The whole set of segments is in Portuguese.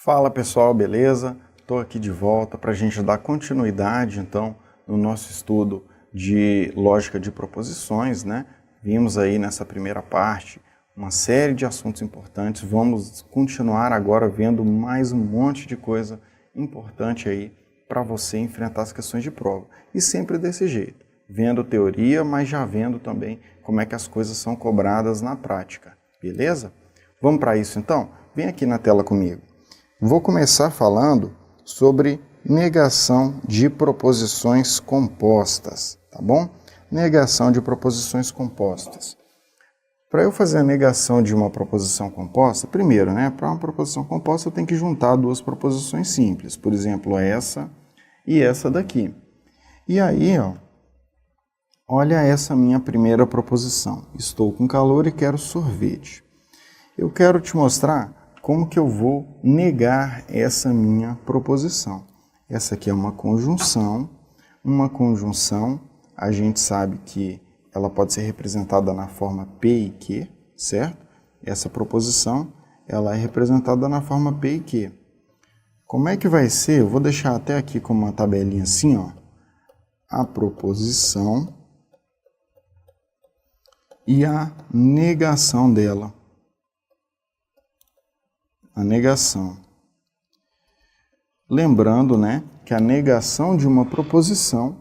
Fala pessoal, beleza? Estou aqui de volta para a gente dar continuidade então no nosso estudo de lógica de proposições, né? Vimos aí nessa primeira parte uma série de assuntos importantes, vamos continuar agora vendo mais um monte de coisa importante aí para você enfrentar as questões de prova. E sempre desse jeito, vendo teoria, mas já vendo também como é que as coisas são cobradas na prática, beleza? Vamos para isso então? Vem aqui na tela comigo. Vou começar falando sobre negação de proposições compostas, tá bom? Negação de proposições compostas. Para eu fazer a negação de uma proposição composta, primeiro, né, para uma proposição composta eu tenho que juntar duas proposições simples, por exemplo, essa e essa daqui. E aí, ó, olha essa minha primeira proposição. Estou com calor e quero sorvete. Eu quero te mostrar como que eu vou negar essa minha proposição. Essa aqui é uma conjunção a gente sabe que ela pode ser representada na forma P e Q, certo? Essa proposição, ela é representada na forma P e Q. Como é que vai ser? Eu vou deixar até aqui como uma tabelinha assim, ó. A proposição e a negação dela. A negação. Lembrando, né, que a negação de uma proposição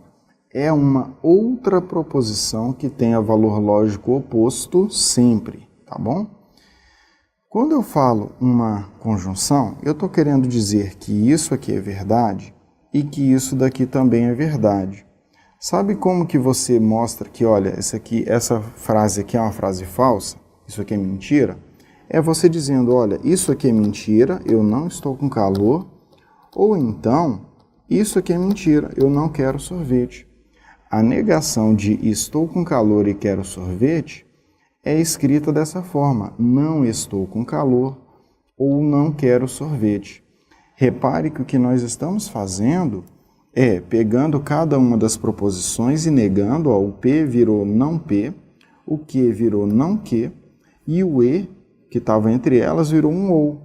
é uma outra proposição que tenha valor lógico oposto sempre, tá bom? Quando eu falo uma conjunção, eu estou querendo dizer que isso aqui é verdade e que isso daqui também é verdade. Sabe como que você mostra que, olha, essa frase aqui é uma frase falsa, isso aqui é mentira? É você dizendo, olha, isso aqui é mentira, eu não estou com calor, ou então, isso aqui é mentira, eu não quero sorvete. A negação de estou com calor e quero sorvete é escrita dessa forma, não estou com calor ou não quero sorvete. Repare que o que nós estamos fazendo é pegando cada uma das proposições e negando, ó, o P virou não P, o Q virou não Q e o E que estava entre elas virou um ou.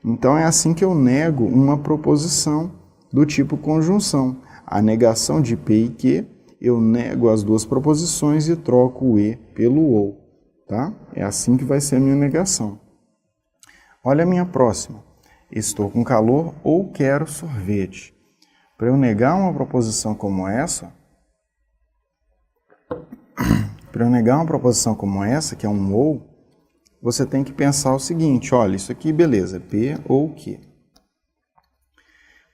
Então é assim que eu nego uma proposição do tipo conjunção. A negação de P e Q, eu nego as duas proposições e troco o E pelo ou. Tá? É assim que vai ser a minha negação. Olha a minha próxima. Estou com calor ou quero sorvete. Para eu negar uma proposição como essa, que é um ou, você tem que pensar o seguinte, olha, isso aqui, beleza, P ou Q.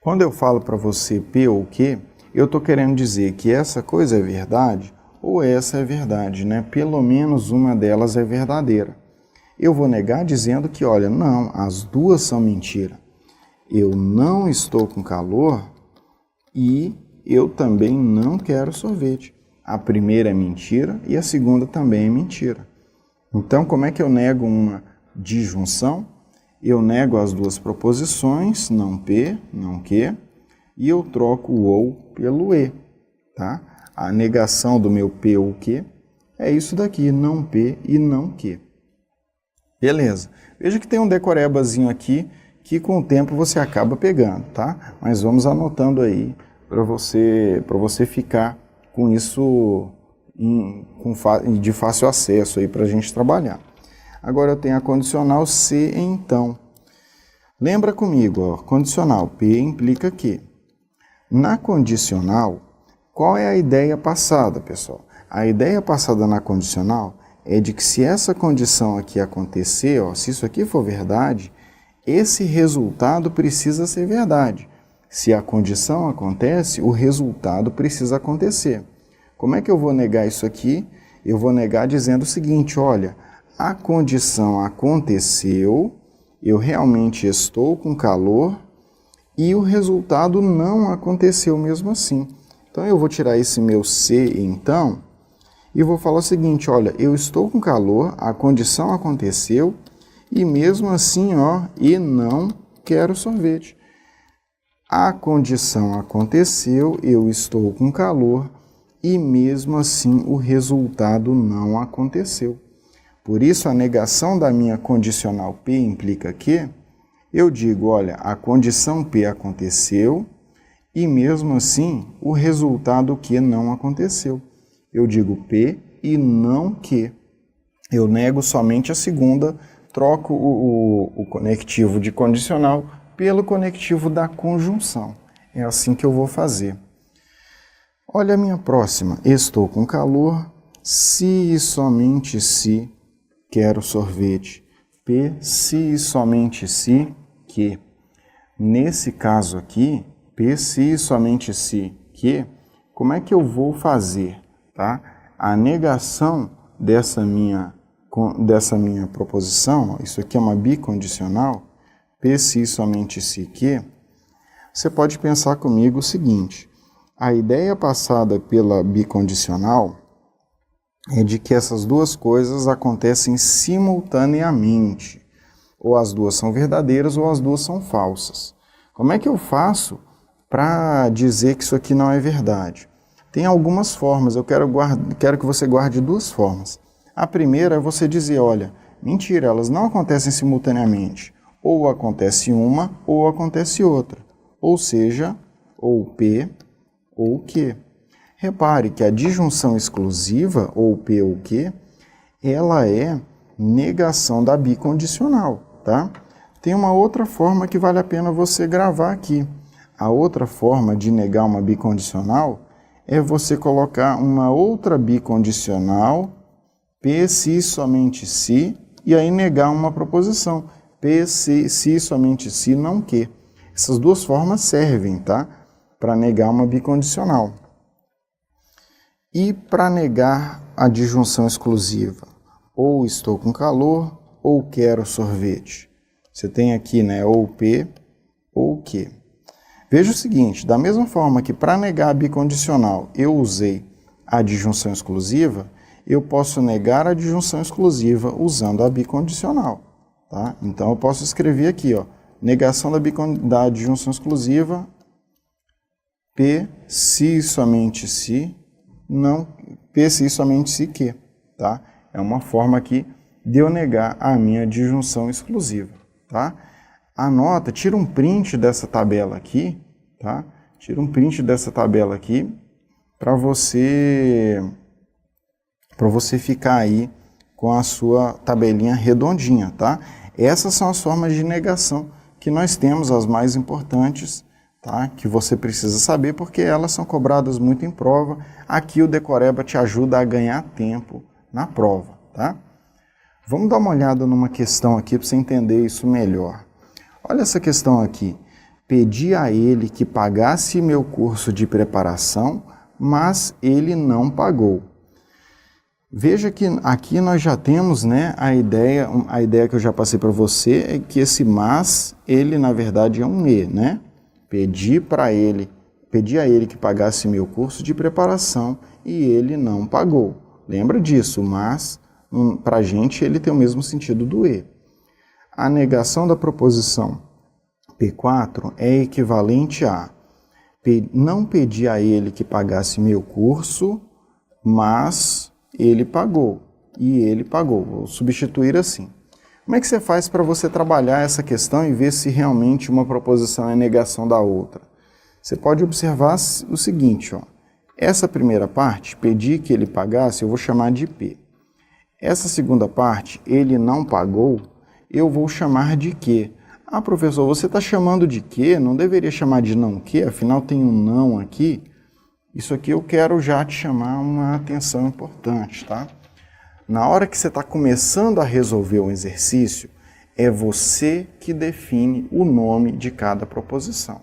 Quando eu falo para você P ou Q, eu estou querendo dizer que essa coisa é verdade ou essa é verdade, né? Pelo menos uma delas é verdadeira. Eu vou negar dizendo que, olha, não, as duas são mentira. Eu não estou com calor e eu também não quero sorvete. A primeira é mentira e a segunda também é mentira. Então, como é que eu nego uma disjunção? Eu nego as duas proposições, não P, não Q, e eu troco o ou pelo E, tá? A negação do meu P ou Q é isso daqui, não P e não Q. Beleza. Veja que tem um decorebazinho aqui que com o tempo você acaba pegando, tá? Mas vamos anotando aí para você ficar com isso de fácil acesso aí para a gente trabalhar. Agora eu tenho a condicional se então. Lembra comigo, ó, condicional P implica que. Na condicional, qual é a ideia passada, pessoal? A ideia passada na condicional é de que se essa condição aqui acontecer, ó, se isso aqui for verdade, esse resultado precisa ser verdade. Se a condição acontece, o resultado precisa acontecer. Como é que eu vou negar isso aqui? Eu vou negar dizendo o seguinte, olha, a condição aconteceu, eu realmente estou com calor e o resultado não aconteceu mesmo assim. Então eu vou tirar esse meu se então e vou falar o seguinte, olha, eu estou com calor, a condição aconteceu e mesmo assim, ó, e não quero sorvete. A condição aconteceu, eu estou com calor e mesmo assim o resultado não aconteceu. Por isso a negação da minha condicional P implica que Eu digo, olha, a condição P aconteceu e mesmo assim o resultado Q não aconteceu. Eu digo P e não Q. Eu nego somente a segunda, troco o conectivo de condicional pelo conectivo da conjunção. É assim que eu vou fazer. Olha a minha próxima. Estou com calor, se e somente se quero sorvete. P, se e somente se que. Nesse caso aqui, P, se e somente se que, como é que eu vou fazer? Tá? A negação dessa minha proposição, isso aqui é uma bicondicional, P, se e somente se que, você pode pensar comigo o seguinte: a ideia passada pela bicondicional é de que essas duas coisas acontecem simultaneamente. Ou as duas são verdadeiras ou as duas são falsas. Como é que eu faço para dizer que isso aqui não é verdade? Tem algumas formas, eu quero que você guarde duas formas. A primeira é você dizer, olha, mentira, elas não acontecem simultaneamente. Ou acontece uma ou acontece outra. Ou seja, ou P ou Q. Repare que a disjunção exclusiva, ou P ou Q, ela é negação da bicondicional, tá? Tem uma outra forma que vale a pena você gravar aqui. A outra forma de negar uma bicondicional é você colocar uma outra bicondicional, P, se, somente se, e aí negar uma proposição, P, se, somente se, não que. Essas duas formas servem, tá? Para negar uma bicondicional. E para negar a disjunção exclusiva, ou estou com calor, ou quero sorvete. Você tem aqui, né, ou P ou Q. Veja o seguinte, da mesma forma que para negar a bicondicional eu usei a disjunção exclusiva, eu posso negar a disjunção exclusiva usando a bicondicional. Tá? Então eu posso escrever aqui, ó, negação da disjunção exclusiva, P, se somente se, não, P, se somente se que. Tá? É uma forma aqui de eu negar a minha disjunção exclusiva. Tá? Anota, tira um print dessa tabela aqui, tá? Tira um print dessa tabela aqui para você ficar aí com a sua tabelinha redondinha, tá? Essas são as formas de negação que nós temos, as mais importantes, tá? Que você precisa saber porque elas são cobradas muito em prova. Aqui o Decoreba te ajuda a ganhar tempo na prova, tá? Vamos dar uma olhada numa questão aqui para você entender isso melhor. Olha essa questão aqui. Pedi a ele que pagasse meu curso de preparação, mas ele não pagou. Veja que aqui nós já temos, né, a ideia que eu já passei para você é que esse mas, ele na verdade é um e, né? Pedi a ele que pagasse meu curso de preparação e ele não pagou. Lembra disso, mas para a gente ele tem o mesmo sentido do e. A negação da proposição P4 é equivalente a não pedi a ele que pagasse meu curso, mas ele pagou. E ele pagou. Vou substituir assim. Como é que você faz para você trabalhar essa questão e ver se realmente uma proposição é negação da outra? Você pode observar o seguinte, ó. Essa primeira parte, pedi que ele pagasse, eu vou chamar de P. Essa segunda parte, ele não pagou, eu vou chamar de Q. Ah, professor, você está chamando de Q? Não deveria chamar de não Q? Afinal tem um não aqui. Isso aqui eu quero já te chamar uma atenção importante, tá? Na hora que você está começando a resolver um exercício, é você que define o nome de cada proposição.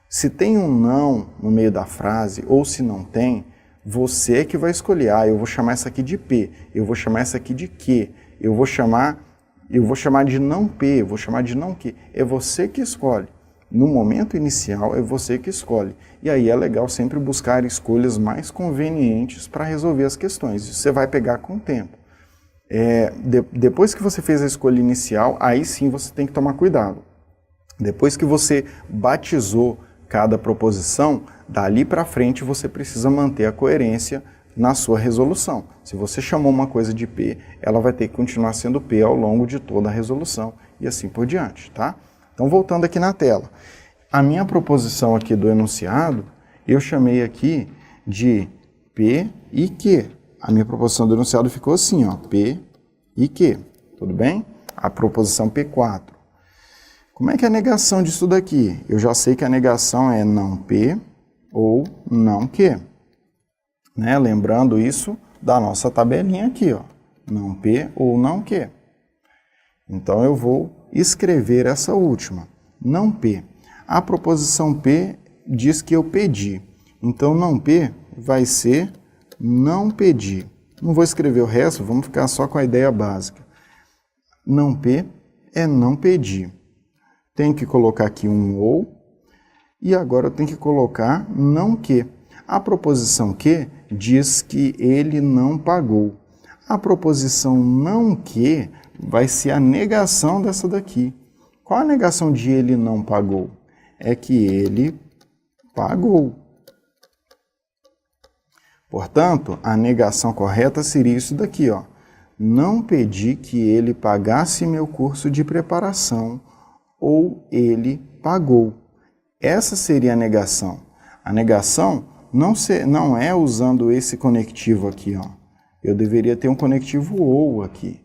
Se tem um não no meio da frase ou se não tem, você que vai escolher. Ah, eu vou chamar essa aqui de P, eu vou chamar essa aqui de Q, eu vou chamar de não P, eu vou chamar de não Q. É você que escolhe. No momento inicial, é você que escolhe. E aí é legal sempre buscar escolhas mais convenientes para resolver as questões. Isso você vai pegar com o tempo. Depois que você fez a escolha inicial, aí sim você tem que tomar cuidado. Depois que você batizou cada proposição, dali para frente você precisa manter a coerência na sua resolução. Se você chamou uma coisa de P, ela vai ter que continuar sendo P ao longo de toda a resolução e assim por diante, tá? Então, voltando aqui na tela. A minha proposição aqui do enunciado, eu chamei aqui de P e Q. A minha proposição do enunciado ficou assim, ó, P e Q. Tudo bem? A proposição P4. Como é que é a negação disso daqui? Eu já sei que a negação é não P ou não Q. Né? Lembrando isso da nossa tabelinha aqui, ó. Não P ou não Q. Então, eu vou escrever essa última, não P. A proposição P diz que eu pedi. Então, não P vai ser não pedi. Não vou escrever o resto, vamos ficar só com a ideia básica. Não P é não pedir. Tenho que colocar aqui um ou, e agora eu tenho que colocar não que. A proposição que diz que ele não pagou. A proposição não que vai ser a negação dessa daqui. Qual a negação de ele não pagou? É que ele pagou. Portanto, a negação correta seria isso daqui, ó. Não pedi que ele pagasse meu curso de preparação, ou ele pagou. Essa seria a negação. A negação não é usando esse conectivo aqui, ó. Eu deveria ter um conectivo ou aqui.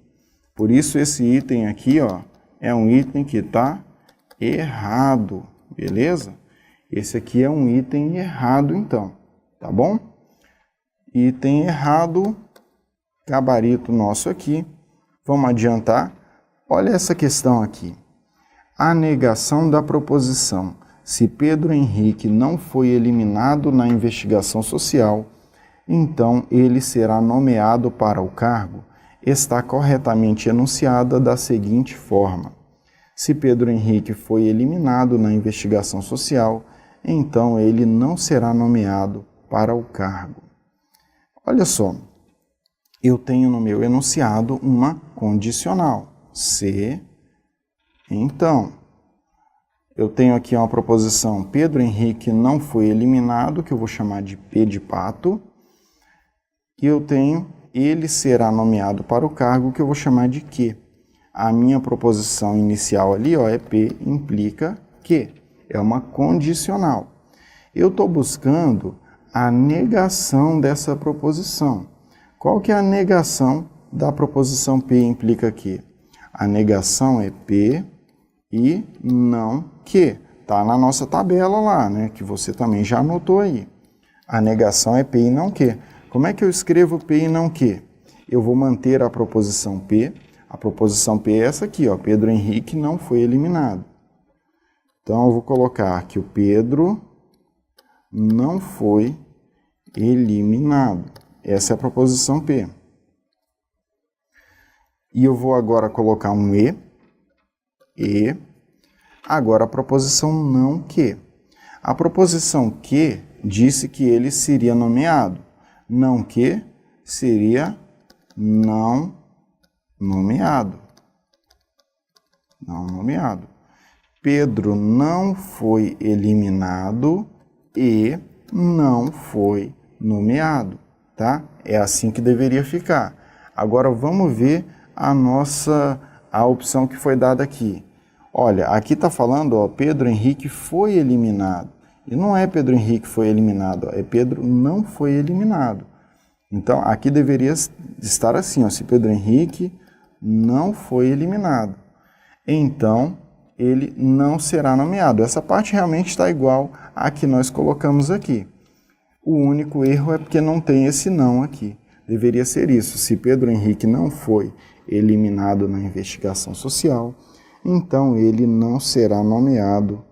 Por isso, esse item aqui, ó, é um item que está errado, beleza? Esse aqui é um item errado, então, tá bom? Item errado, gabarito nosso aqui. Vamos adiantar. Olha essa questão aqui. A negação da proposição. Se Pedro Henrique não foi eliminado na investigação social, então ele será nomeado para o cargo, está corretamente enunciada da seguinte forma. Se Pedro Henrique foi eliminado na investigação social, então ele não será nomeado para o cargo. Olha só, eu tenho no meu enunciado uma condicional. Se, então, eu tenho aqui uma proposição, Pedro Henrique não foi eliminado, que eu vou chamar de P de pato, e eu tenho, ele será nomeado para o cargo, que eu vou chamar de Q. A minha proposição inicial ali, ó, é P, implica que. É uma condicional. Eu estou buscando a negação dessa proposição. Qual que é a negação da proposição P implica que? A negação é P e não que. Está na nossa tabela lá, né? Que você também já anotou aí. A negação é P e não que. Como é que eu escrevo P e não que? Eu vou manter a proposição P. A proposição P é essa aqui, ó. Pedro Henrique não foi eliminado. Então, eu vou colocar que o Pedro não foi eliminado. Essa é a proposição P. E eu vou agora colocar um E. E. Agora a proposição não que. A proposição que disse que ele seria nomeado. Não que seria não nomeado. Não nomeado. Pedro não foi eliminado e não foi nomeado, tá? É assim que deveria ficar. Agora vamos ver a opção que foi dada aqui. Olha, aqui está falando, ó, Pedro Henrique foi eliminado. E não é Pedro Henrique foi eliminado, ó, é Pedro não foi eliminado. Então, aqui deveria estar assim, ó, se Pedro Henrique não foi eliminado. Então, ele não será nomeado. Essa parte realmente está igual à que nós colocamos aqui. O único erro é porque não tem esse não aqui. Deveria ser isso. Se Pedro Henrique não foi eliminado na investigação social, então ele não será nomeado.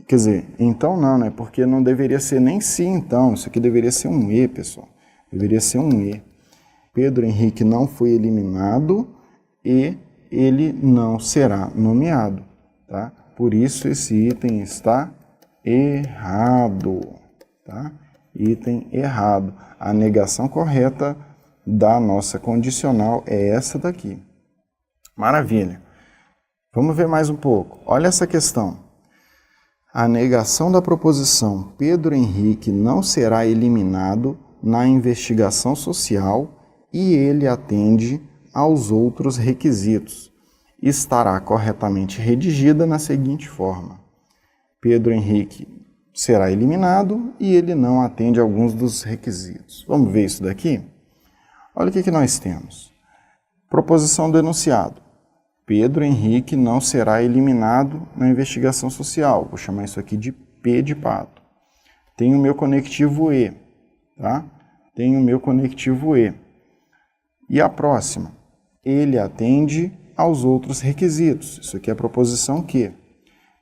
Quer dizer, então não, né? Porque não deveria ser nem se então. Isso aqui deveria ser um E, pessoal. Deveria ser um E. Pedro Henrique não foi eliminado e ele não será nomeado. Tá? Por isso esse item está errado. Tá? Item errado. A negação correta da nossa condicional é essa daqui. Maravilha. Vamos ver mais um pouco. Olha essa questão. A negação da proposição Pedro Henrique não será eliminado na investigação social e ele atende aos outros requisitos. estará corretamente redigida na seguinte forma: Pedro Henrique será eliminado e ele não atende a alguns dos requisitos. Vamos ver isso daqui? Olha o que nós temos. Proposição do enunciado. Pedro Henrique não será eliminado na investigação social. Vou chamar isso aqui de P de pato. Tem o meu conectivo E, tá? Tem o meu conectivo E. E a próxima? Ele atende aos outros requisitos. Isso aqui é a proposição Q.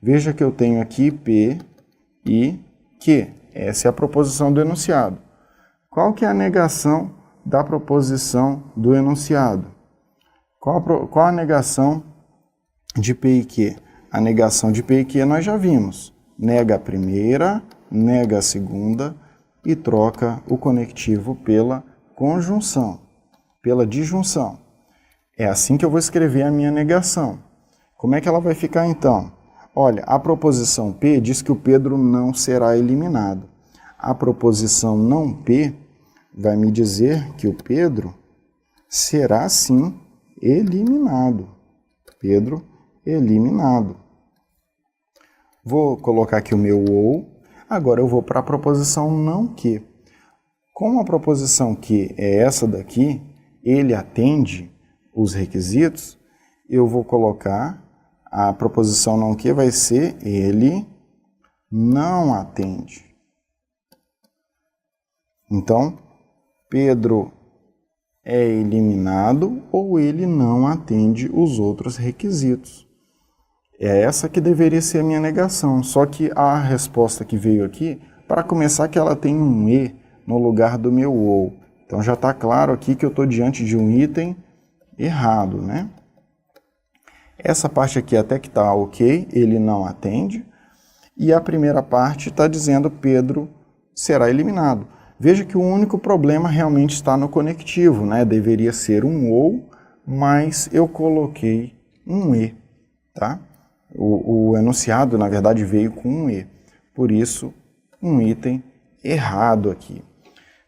Veja que eu tenho aqui P e Q. Essa é a proposição do enunciado. Qual que é a negação da proposição do enunciado? Qual a negação de P e Q? A negação de P e Q nós já vimos. Nega a primeira, nega a segunda e troca o conectivo pela conjunção, pela disjunção. É assim que eu vou escrever a minha negação. Como é que ela vai ficar então? Olha, a proposição P diz que o Pedro não será eliminado. A proposição não P vai me dizer que o Pedro será sim eliminado. Pedro eliminado. Vou colocar aqui o meu ou. Agora eu vou para a proposição não que. Como a proposição que é essa daqui, ele atende os requisitos, eu vou colocar a proposição não que vai ser ele não atende. Então, Pedro é eliminado ou ele não atende os outros requisitos. É essa que deveria ser a minha negação, só que a resposta que veio aqui, para começar, que ela tem um E no lugar do meu ou. Então já está claro aqui que eu estou diante de um item errado, né? Essa parte aqui até que está ok, ele não atende. E a primeira parte está dizendo Pedro será eliminado. Veja que o único problema realmente está no conectivo, né? Deveria ser um ou, mas eu coloquei um E, tá? O enunciado, na verdade, veio com um E. Por isso, um item errado aqui.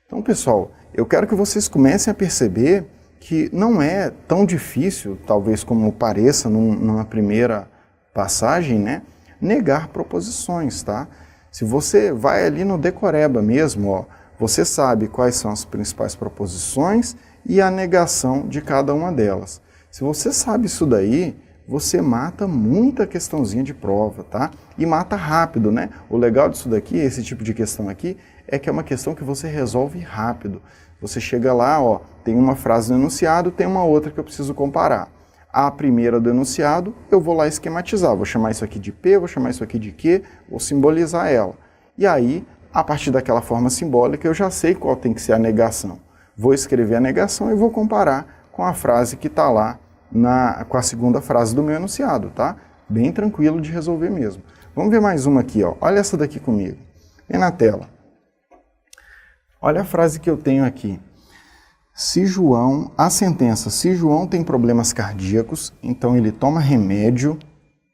Então, pessoal, eu quero que vocês comecem a perceber que não é tão difícil, talvez como pareça numa primeira passagem, né? Negar proposições, tá? Se você vai ali no decoreba mesmo, ó, você sabe quais são as principais proposições e a negação de cada uma delas. Se você sabe isso daí, você mata muita questãozinha de prova, tá? E mata rápido, né? O legal disso daqui, esse tipo de questão aqui, é que é uma questão que você resolve rápido. Você chega lá, ó, tem uma frase no enunciado, tem uma outra que eu preciso comparar. A primeira do enunciado, eu vou lá esquematizar. Vou chamar isso aqui de P, vou chamar isso aqui de Q, vou simbolizar ela. E aí, a partir daquela forma simbólica, eu já sei qual tem que ser a negação. Vou escrever a negação e vou comparar com a frase que está lá, com a segunda frase do meu enunciado, tá? Bem tranquilo de resolver mesmo. Vamos ver mais uma aqui, ó. Olha essa daqui comigo. Vem na tela. Olha a frase que eu tenho aqui. A sentença, se João tem problemas cardíacos, então ele toma remédios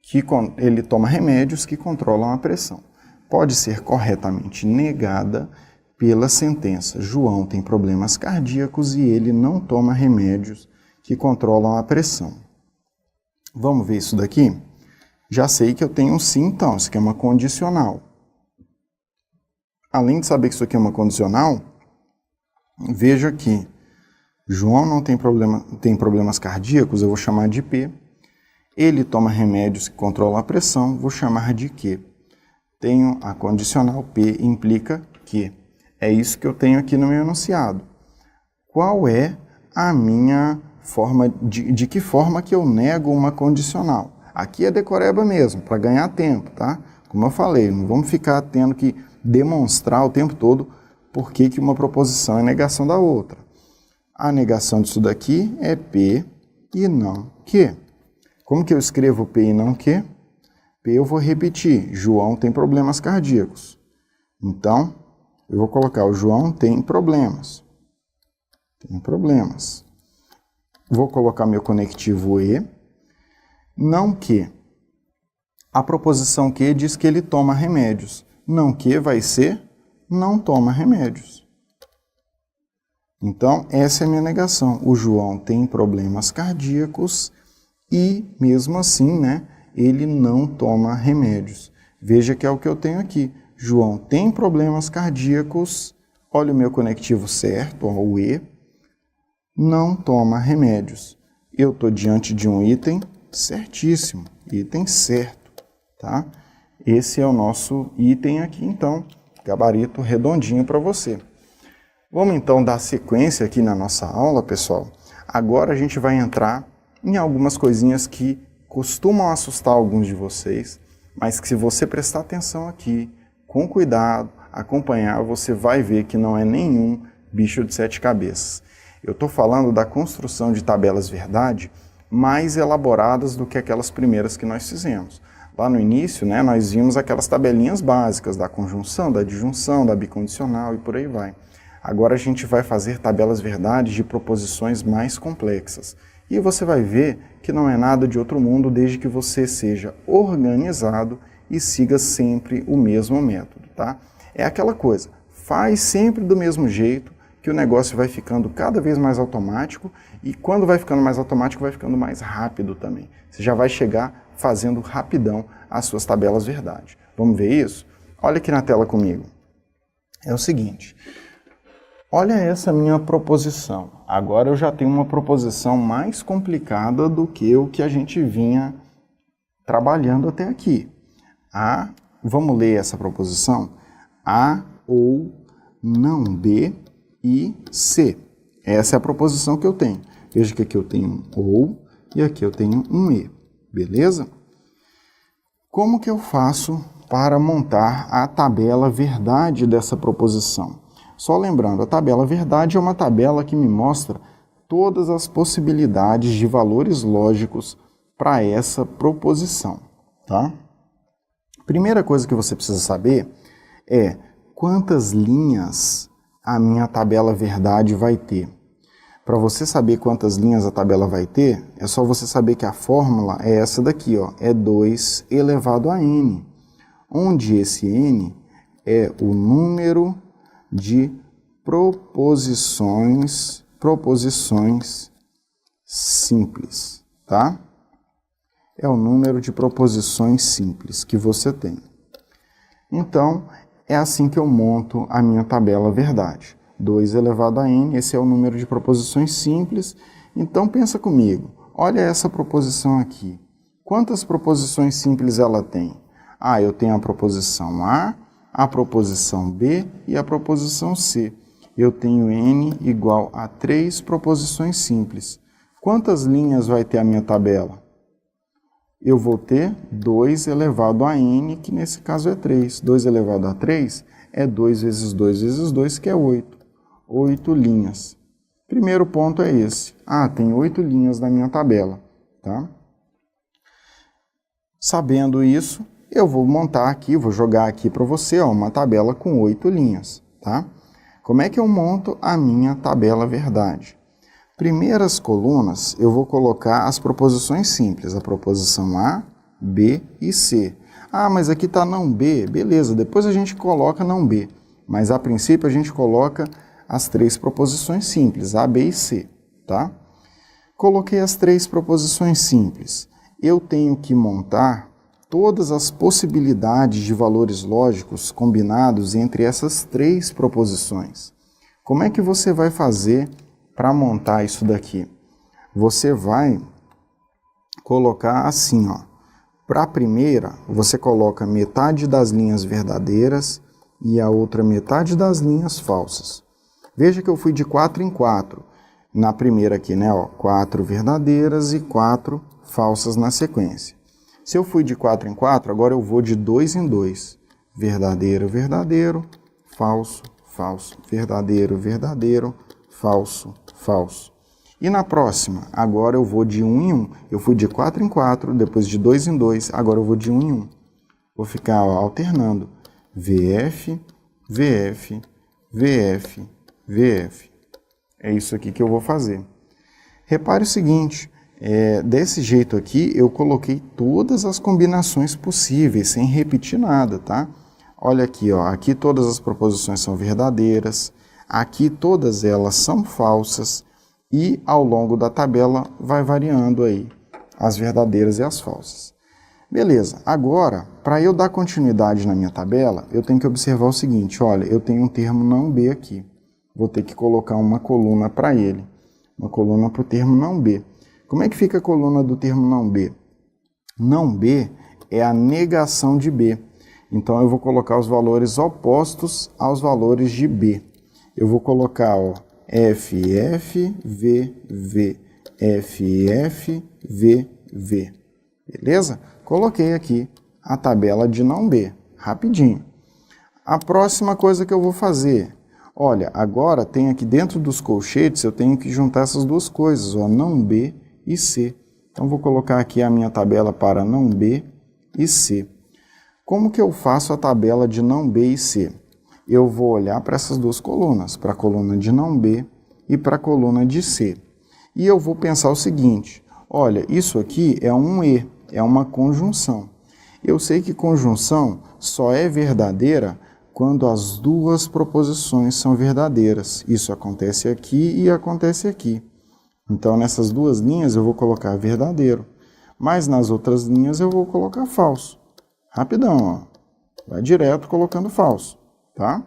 que controlam a pressão. Pode ser corretamente negada pela sentença. João tem problemas cardíacos e ele não toma remédios que controlam a pressão. Vamos ver isso daqui? Já sei que eu tenho um sim, então, isso aqui é uma condicional. Além de saber que isso aqui é uma condicional, veja aqui, João não tem problemas cardíacos, eu vou chamar de P. Ele toma remédios que controlam a pressão, vou chamar de Q. Tenho a condicional P, implica que. É isso que eu tenho aqui no meu enunciado. Qual é a minha forma, de que forma que eu nego uma condicional? Aqui é decoreba mesmo, para ganhar tempo, tá? Como eu falei, não vamos ficar tendo que demonstrar o tempo todo por que uma proposição é negação da outra. A negação disso daqui é P e não Q. Como que eu escrevo P e não Q? P eu vou repetir, João tem problemas cardíacos. Então, eu vou colocar o João tem problemas. Tem problemas. Vou colocar meu conectivo E. Não que. A proposição que diz que ele toma remédios. Não que vai ser não toma remédios. Então, essa é a minha negação. O João tem problemas cardíacos e mesmo assim, né, ele não toma remédios. Veja que é o que eu tenho aqui. João tem problemas cardíacos, olha o meu conectivo certo, ó, o E, não toma remédios. Eu estou diante de um item certíssimo, item certo, tá? Esse é o nosso item aqui, então, gabarito redondinho para você. Vamos então dar sequência aqui na nossa aula, pessoal. Agora a gente vai entrar em algumas coisinhas que costumam assustar alguns de vocês, mas que se você prestar atenção aqui, com cuidado, acompanhar, você vai ver que não é nenhum bicho de 7 cabeças. Eu estou falando da construção de tabelas verdade mais elaboradas do que aquelas primeiras que nós fizemos. Lá no início, né, nós vimos aquelas tabelinhas básicas da conjunção, da disjunção, da bicondicional e por aí vai. Agora a gente vai fazer tabelas verdade de proposições mais complexas. E você vai ver que não é nada de outro mundo desde que você seja organizado e siga sempre o mesmo método, tá? É aquela coisa, faz sempre do mesmo jeito, que o negócio vai ficando cada vez mais automático e quando vai ficando mais automático, vai ficando mais rápido também. Você já vai chegar fazendo rapidão as suas tabelas verdade. Vamos ver isso? Olha aqui na tela comigo. É o seguinte, olha essa minha proposição. Agora eu já tenho uma proposição mais complicada do que o que a gente vinha trabalhando até aqui. A, vamos ler essa proposição? A ou não B e C. Essa é a proposição que eu tenho. Veja que aqui eu tenho um ou e aqui eu tenho um e. Beleza? Como que eu faço para montar a tabela verdade dessa proposição? Só lembrando, a tabela verdade é uma tabela que me mostra todas as possibilidades de valores lógicos para essa proposição, tá? Primeira coisa que você precisa saber é quantas linhas a minha tabela verdade vai ter. Para você saber quantas linhas a tabela vai ter, é só você saber que a fórmula é essa daqui, ó, é 2 elevado a n, onde esse n é o número de proposições simples, tá? É o número de proposições simples que você tem. Então, é assim que eu monto a minha tabela verdade. 2 elevado a n, esse é o número de proposições simples. Então, pensa comigo. Olha essa proposição aqui. Quantas proposições simples ela tem? Ah, eu tenho a proposição A proposição B e a proposição C. Eu tenho n igual a 3 proposições simples. Quantas linhas vai ter a minha tabela? Eu vou ter 2 elevado a n, que nesse caso é 3. 2 elevado a 3 é 2 vezes 2 vezes 2, que é 8. 8 linhas. Primeiro ponto é esse. Ah, tem 8 linhas na minha tabela, tá? Sabendo isso, eu vou montar aqui, vou jogar aqui para você, ó, uma tabela com 8 linhas, tá? Como é que eu monto a minha tabela verdade? Primeiras colunas, eu vou colocar as proposições simples, a proposição A, B e C. Ah, mas aqui está não B, beleza, depois a gente coloca não B, mas a princípio a gente coloca as 3 proposições simples, A, B e C, tá? Coloquei as 3 proposições simples. Eu tenho que montar todas as possibilidades de valores lógicos combinados entre essas 3 proposições. Como é que você vai fazer para montar isso daqui? Você vai colocar assim, ó. Para a primeira, você coloca metade das linhas verdadeiras e a outra metade das linhas falsas. Veja que eu fui de 4 em 4. Na primeira aqui, né, ó, 4 verdadeiras e 4 falsas na sequência. Se eu fui de 4 em 4, agora eu vou de 2 em 2. Verdadeiro, verdadeiro, falso, falso. Verdadeiro, verdadeiro, falso, falso. E na próxima, agora eu vou de 1 em 1. Eu fui de 4 em 4, depois de 2 em 2, agora eu vou de 1 em 1. Vou ficar, ó, alternando. VF, VF, VF, VF. É isso aqui que eu vou fazer. Repare o seguinte, desse jeito aqui eu coloquei todas as combinações possíveis, sem repetir nada, tá? Olha aqui, ó, aqui todas as proposições são verdadeiras, aqui todas elas são falsas e ao longo da tabela vai variando aí. as verdadeiras e as falsas. Beleza, agora, para eu dar continuidade na minha tabela, eu tenho que observar o seguinte, olha, eu tenho um termo não B aqui. Vou ter que colocar uma coluna para ele, uma coluna para o termo não B. Como é que fica a coluna do termo não B? Não B é a negação de B. Então eu vou colocar os valores opostos aos valores de B. Eu vou colocar ó, F, F, V, V, F, F, V, V. Beleza? Coloquei aqui a tabela de não B, rapidinho. A próxima coisa que eu vou fazer, olha, agora tem aqui dentro dos colchetes, eu tenho que juntar essas duas coisas, ó, não B e C. Então vou colocar aqui a minha tabela para não B e C. Como que eu faço a tabela de não B e C? Eu vou olhar para essas duas colunas, para a coluna de não B e para a coluna de C. E eu vou pensar o seguinte, olha, isso aqui é um E, é uma conjunção. Eu sei que conjunção só é verdadeira quando as duas proposições são verdadeiras. Isso acontece aqui e acontece aqui. Então, nessas duas linhas eu vou colocar verdadeiro, mas nas outras linhas eu vou colocar falso. Rapidão, ó. Vai direto colocando falso, tá?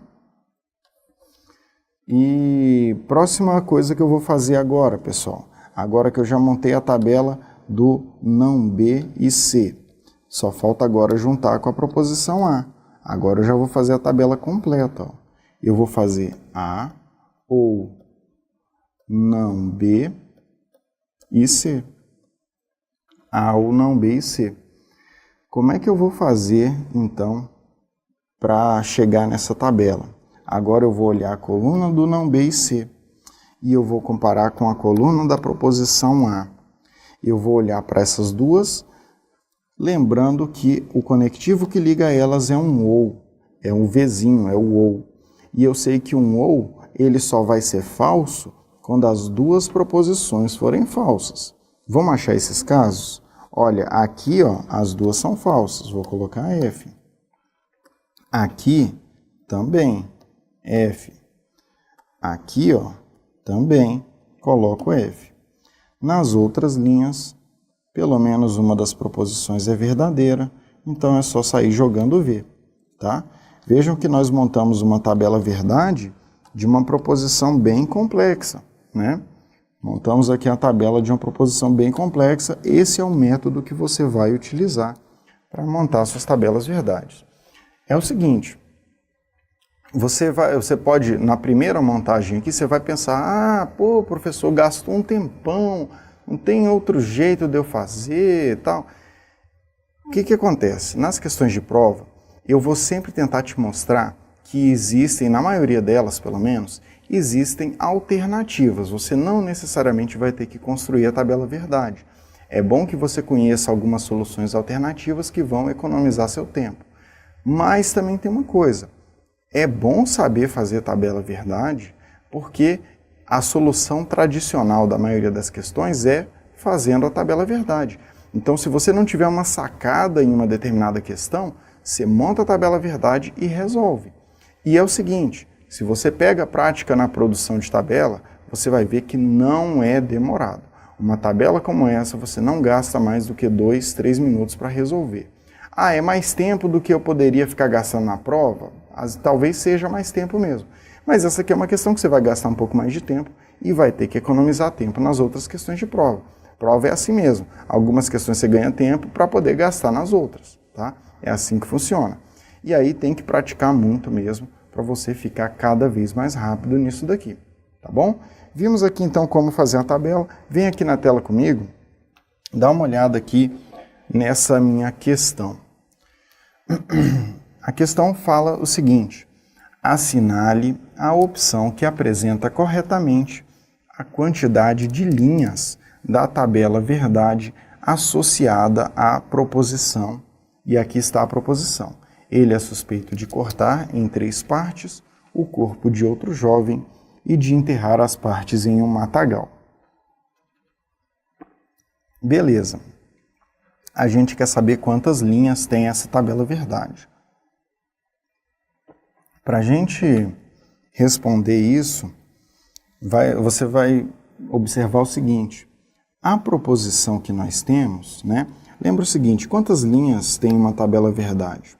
E próxima coisa que eu vou fazer agora, pessoal. Agora que eu já montei a tabela do não B e C. Só falta agora juntar com a proposição A. Agora eu já vou fazer a tabela completa, ó. Eu vou fazer A ou não B e C. A ou não B e C. Como é que eu vou fazer, então, para chegar nessa tabela? Agora eu vou olhar a coluna do não B e C. E eu vou comparar com a coluna da proposição A. Eu vou olhar para essas duas, lembrando que o conectivo que liga elas é um OU. É um Vzinho, é o OU. E eu sei que um OU, ele só vai ser falso quando as duas proposições forem falsas. Vamos achar esses casos? Olha, aqui ó, as duas são falsas, vou colocar F. Aqui também, F. Aqui ó, também coloco F. Nas outras linhas, pelo menos uma das proposições é verdadeira, então é só sair jogando V, tá? Vejam que nós montamos uma tabela verdade de uma proposição bem complexa, né? Montamos aqui a tabela de uma proposição bem complexa. Esse é o método que você vai utilizar para montar suas tabelas verdades. É o seguinte, você pode, na primeira montagem aqui, você vai pensar, pô, professor, gastou um tempão, não tem outro jeito de eu fazer e tal. O que acontece? Nas questões de prova, eu vou sempre tentar te mostrar que existem, na maioria delas pelo menos, existem alternativas. Você não necessariamente vai ter que construir a tabela verdade. É bom que você conheça algumas soluções alternativas que vão economizar seu tempo. Mas também tem uma coisa, é bom saber fazer tabela verdade, porque a solução tradicional da maioria das questões é fazendo a tabela verdade. Então, se você não tiver uma sacada em uma determinada questão, você monta a tabela verdade e resolve. E é o seguinte, se você pega a prática na produção de tabela, você vai ver que não é demorado. Uma tabela como essa, você não gasta mais do que 2, 3 minutos para resolver. É mais tempo do que eu poderia ficar gastando na prova? Talvez seja mais tempo mesmo. Mas essa aqui é uma questão que você vai gastar um pouco mais de tempo e vai ter que economizar tempo nas outras questões de prova. Prova é assim mesmo. Algumas questões você ganha tempo para poder gastar nas outras, tá? É assim que funciona. E aí tem que praticar muito mesmo para você ficar cada vez mais rápido nisso daqui, tá bom? Vimos aqui então como fazer a tabela. Vem aqui na tela comigo, dá uma olhada aqui nessa minha questão. A questão fala o seguinte, assinale a opção que apresenta corretamente a quantidade de linhas da tabela verdade associada à proposição. E aqui está a proposição. Ele é suspeito de cortar em 3 partes o corpo de outro jovem e de enterrar as partes em um matagal. Beleza. A gente quer saber quantas linhas tem essa tabela verdade. Para a gente responder isso, você vai observar o seguinte. A proposição que nós temos, né? Lembra o seguinte, quantas linhas tem uma tabela verdade?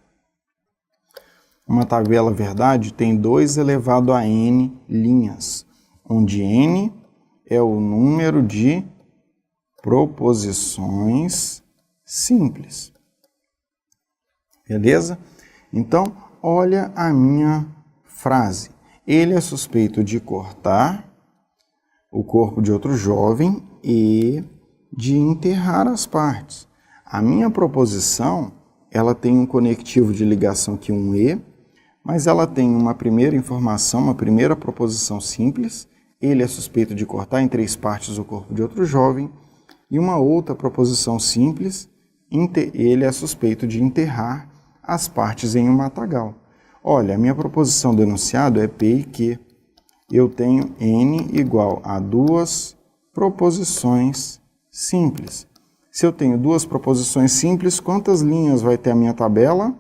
Uma tabela verdade tem 2 elevado a n linhas, onde n é o número de proposições simples. Beleza? Então, olha a minha frase. Ele é suspeito de cortar o corpo de outro jovem e de enterrar as partes. A minha proposição, ela tem um conectivo de ligação aqui, um e, mas ela tem uma primeira informação, uma primeira proposição simples. Ele é suspeito de cortar em 3 partes o corpo de outro jovem. E uma outra proposição simples, ele é suspeito de enterrar as partes em um matagal. Olha, a minha proposição do enunciado é P e Q. Eu tenho N igual a 2 proposições simples. Se eu tenho 2 proposições simples, quantas linhas vai ter a minha tabela?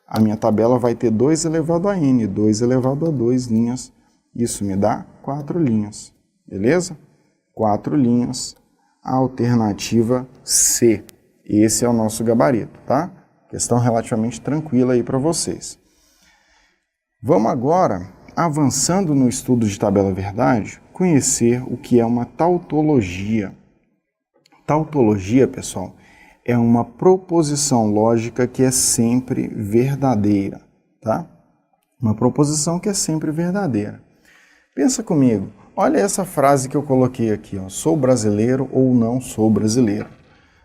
A minha tabela vai ter 2 elevado a N, 2 elevado a 2 linhas. Isso me dá 4 linhas, beleza? 4 linhas. A alternativa C. Esse é o nosso gabarito, tá? Questão relativamente tranquila aí para vocês. Vamos agora, avançando no estudo de tabela verdade, conhecer o que é uma tautologia. Tautologia, pessoal, é uma proposição lógica que é sempre verdadeira, tá? Uma proposição que é sempre verdadeira. Pensa comigo. Olha essa frase que eu coloquei aqui, ó, sou brasileiro ou não sou brasileiro.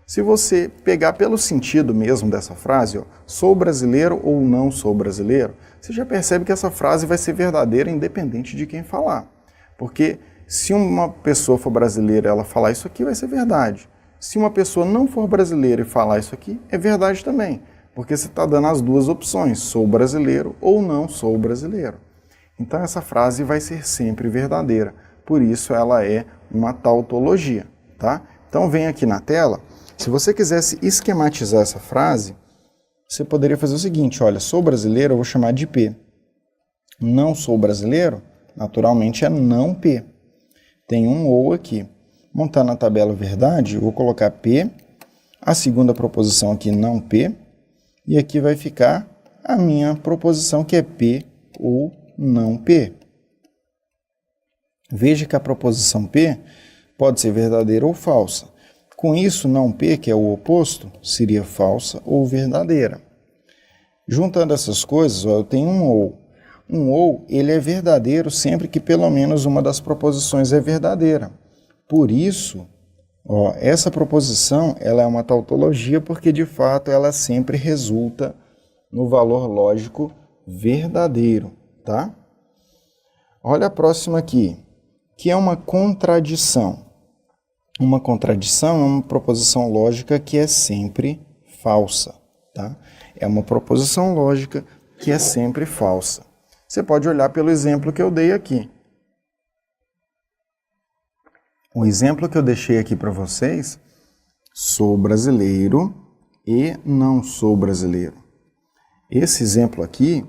Se você pegar pelo sentido mesmo dessa frase, ó, sou brasileiro ou não sou brasileiro, você já percebe que essa frase vai ser verdadeira independente de quem falar. Porque se uma pessoa for brasileira e ela falar isso aqui, vai ser verdade. Se uma pessoa não for brasileira e falar isso aqui, é verdade também. Porque você está dando as duas opções, sou brasileiro ou não sou brasileiro. Então essa frase vai ser sempre verdadeira, por isso ela é uma tautologia, tá? Então vem aqui na tela, se você quisesse esquematizar essa frase, você poderia fazer o seguinte, olha, sou brasileiro, eu vou chamar de P. Não sou brasileiro, naturalmente é não P. Tem um ou aqui. Montando a tabela verdade, eu vou colocar P, a segunda proposição aqui não P, e aqui vai ficar a minha proposição que é P ou não P. Veja que a proposição P pode ser verdadeira ou falsa. Com isso, não P, que é o oposto, seria falsa ou verdadeira. Juntando essas coisas, ó, eu tenho um ou. Um ou, ele é verdadeiro sempre que pelo menos uma das proposições é verdadeira. Por isso, ó, essa proposição ela é uma tautologia porque, de fato, ela sempre resulta no valor lógico verdadeiro. Tá? Olha a próxima aqui, que é uma contradição. Uma contradição é uma proposição lógica que é sempre falsa. Tá? É uma proposição lógica que é sempre falsa. Você pode olhar pelo exemplo que eu dei aqui. O exemplo que eu deixei aqui para vocês, sou brasileiro e não sou brasileiro. Esse exemplo aqui,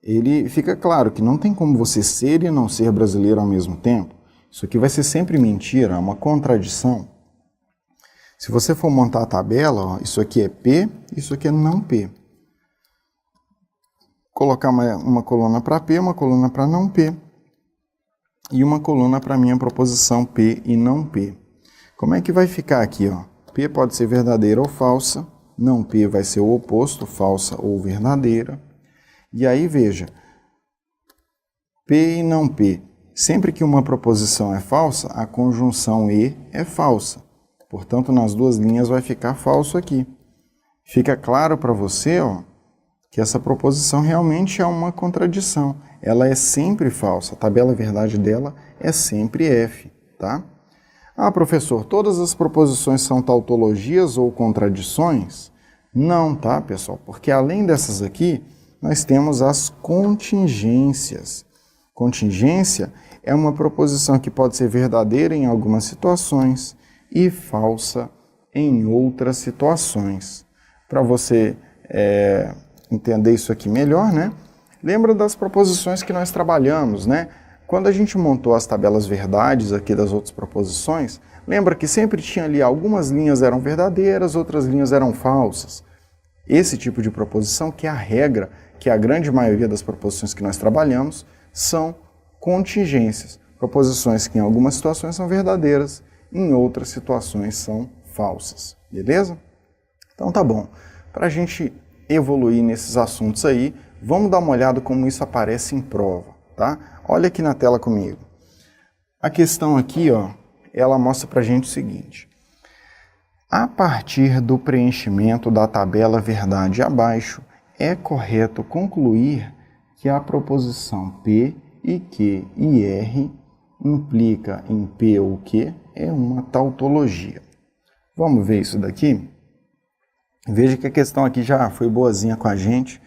ele fica claro que não tem como você ser e não ser brasileiro ao mesmo tempo. Isso aqui vai ser sempre mentira, é uma contradição. Se você for montar a tabela, ó, isso aqui é P, isso aqui é não P. Colocar uma coluna para P, uma coluna para não P. E uma coluna para minha proposição P e não P. Como é que vai ficar aqui? Ó? P pode ser verdadeira ou falsa, não P vai ser o oposto, falsa ou verdadeira. E aí, veja, P e não P. Sempre que uma proposição é falsa, a conjunção e é falsa. Portanto, nas duas linhas vai ficar falso aqui. Fica claro para você, ó, que essa proposição realmente é uma contradição. Ela é sempre falsa. A tabela verdade dela é sempre F, tá? Ah, professor, todas as proposições são tautologias ou contradições? Não, tá, pessoal? Porque além dessas aqui, nós temos as contingências. Contingência é uma proposição que pode ser verdadeira em algumas situações e falsa em outras situações. Para você entender isso aqui melhor, né? Lembra das proposições que nós trabalhamos, né? Quando a gente montou as tabelas verdades aqui das outras proposições, Lembra que sempre tinha ali algumas linhas eram verdadeiras, outras linhas eram falsas. Esse tipo de proposição, que é a regra, que é a grande maioria das proposições que nós trabalhamos, são contingências. Proposições que em algumas situações são verdadeiras, em outras situações são falsas. Beleza? Então tá bom. Para a gente evoluir nesses assuntos aí, vamos dar uma olhada como isso aparece em prova, tá? Olha aqui na tela comigo. A questão aqui, ó, ela mostra para a gente o seguinte. A partir do preenchimento da tabela verdade abaixo, é correto concluir que a proposição P e Q e R implica em P ou Q é uma tautologia. Vamos ver isso daqui? Veja que a questão aqui já foi boazinha com a gente,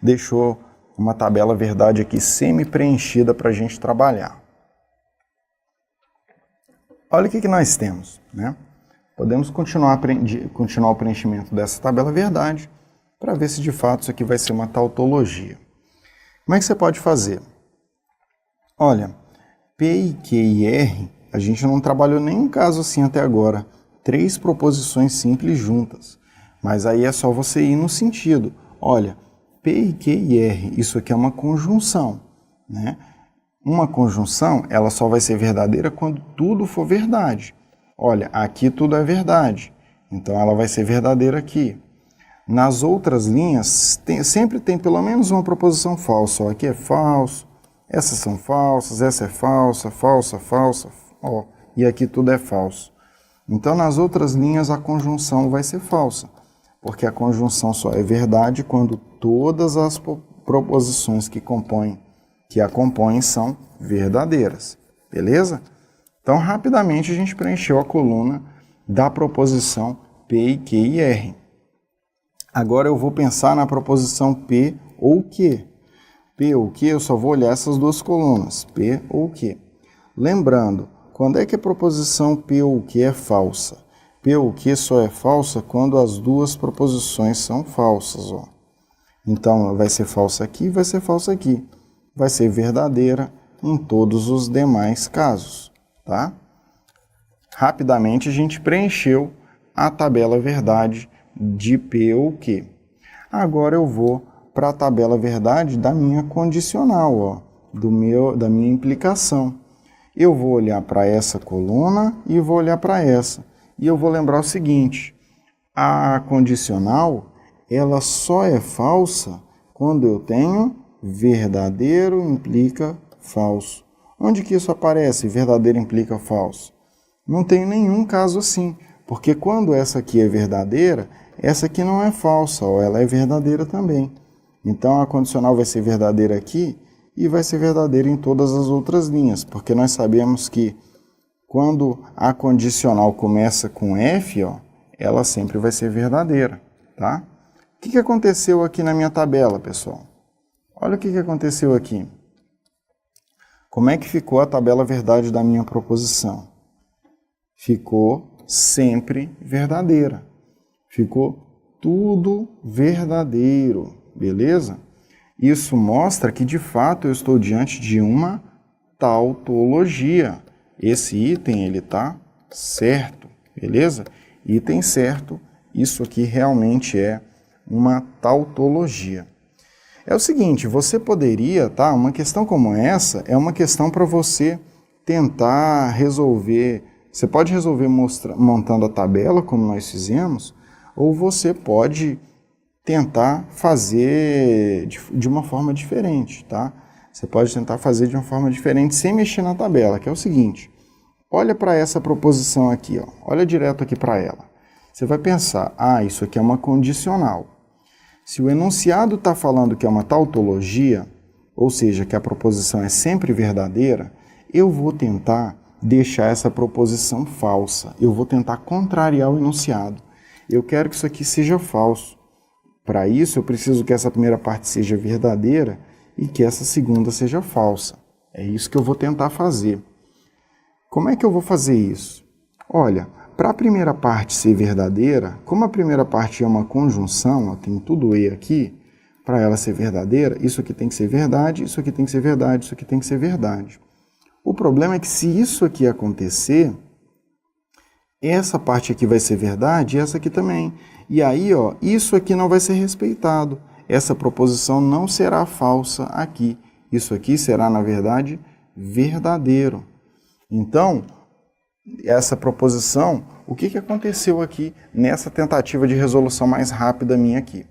deixou uma tabela verdade aqui semi-preenchida para a gente trabalhar. Olha o que nós temos, né? Podemos continuar o preenchimento dessa tabela verdade para ver se de fato isso aqui vai ser uma tautologia. Como é que você pode fazer? Olha, P, Q e R, a gente não trabalhou nenhum caso assim até agora. 3 proposições simples juntas. Mas aí é só você ir no sentido. Olha, P, Q e R, isso aqui é uma conjunção, né? Uma conjunção, ela só vai ser verdadeira quando tudo for verdade. Olha, aqui tudo é verdade, então ela vai ser verdadeira aqui. Nas outras linhas, sempre tem pelo menos uma proposição falsa. Ó, aqui é falso, essas são falsas, essa é falsa, falsa, falsa, ó, e aqui tudo é falso. Então, nas outras linhas, a conjunção vai ser falsa, porque a conjunção só é verdade quando todas as proposições que a compõem são verdadeiras. Beleza? Então, rapidamente, a gente preencheu a coluna da proposição P, Q e R. Agora eu vou pensar na proposição P ou Q. P ou Q, eu só vou olhar essas duas colunas, P ou Q. Lembrando, quando é que a proposição P ou Q é falsa? P ou Q só é falsa quando as duas proposições são falsas. Ó. Então, vai ser falsa aqui e vai ser falsa aqui. Vai ser verdadeira em todos os demais casos. Tá? Rapidamente a gente preencheu a tabela verdade de P ou Q. Agora eu vou para a tabela verdade da minha condicional, ó, da minha implicação. Eu vou olhar para essa coluna e vou olhar para essa. E eu vou lembrar o seguinte, a condicional ela só é falsa quando eu tenho verdadeiro implica falso. Onde que isso aparece? Verdadeiro implica falso. Não tem nenhum caso assim, porque quando essa aqui é verdadeira, essa aqui não é falsa, ou ela é verdadeira também. Então a condicional vai ser verdadeira aqui e vai ser verdadeira em todas as outras linhas, porque nós sabemos que quando a condicional começa com F, ó, ela sempre vai ser verdadeira, tá? O que aconteceu aqui na minha tabela, pessoal? Olha o que aconteceu aqui. Como é que ficou a tabela verdade da minha proposição? Ficou sempre verdadeira. Ficou tudo verdadeiro, beleza? Isso mostra que, de fato, eu estou diante de uma tautologia. Esse item, ele está certo, beleza? Item certo, isso aqui realmente é uma tautologia. É o seguinte, você poderia, tá? Uma questão como essa é uma questão para você tentar resolver. Você pode resolver montando a tabela, como nós fizemos, ou você pode tentar fazer de uma forma diferente, tá? Você pode tentar fazer de uma forma diferente sem mexer na tabela, que é o seguinte. Olha para essa proposição aqui, ó. Olha direto aqui para ela. Você vai pensar, isso aqui é uma condicional. Se o enunciado está falando que é uma tautologia, ou seja, que a proposição é sempre verdadeira, eu vou tentar deixar essa proposição falsa. Eu vou tentar contrariar o enunciado. Eu quero que isso aqui seja falso. Para isso, eu preciso que essa primeira parte seja verdadeira e que essa segunda seja falsa. É isso que eu vou tentar fazer. Como é que eu vou fazer isso? Olha, para a primeira parte ser verdadeira, como a primeira parte é uma conjunção, ó, tem tudo E aqui, para ela ser verdadeira, isso aqui tem que ser verdade, isso aqui tem que ser verdade, isso aqui tem que ser verdade. O problema é que se isso aqui acontecer, essa parte aqui vai ser verdade e essa aqui também. E aí, ó, isso aqui não vai ser respeitado. Essa proposição não será falsa aqui. Isso aqui será, na verdade, verdadeiro. Então, essa proposição, o que aconteceu aqui nessa tentativa de resolução mais rápida minha aqui?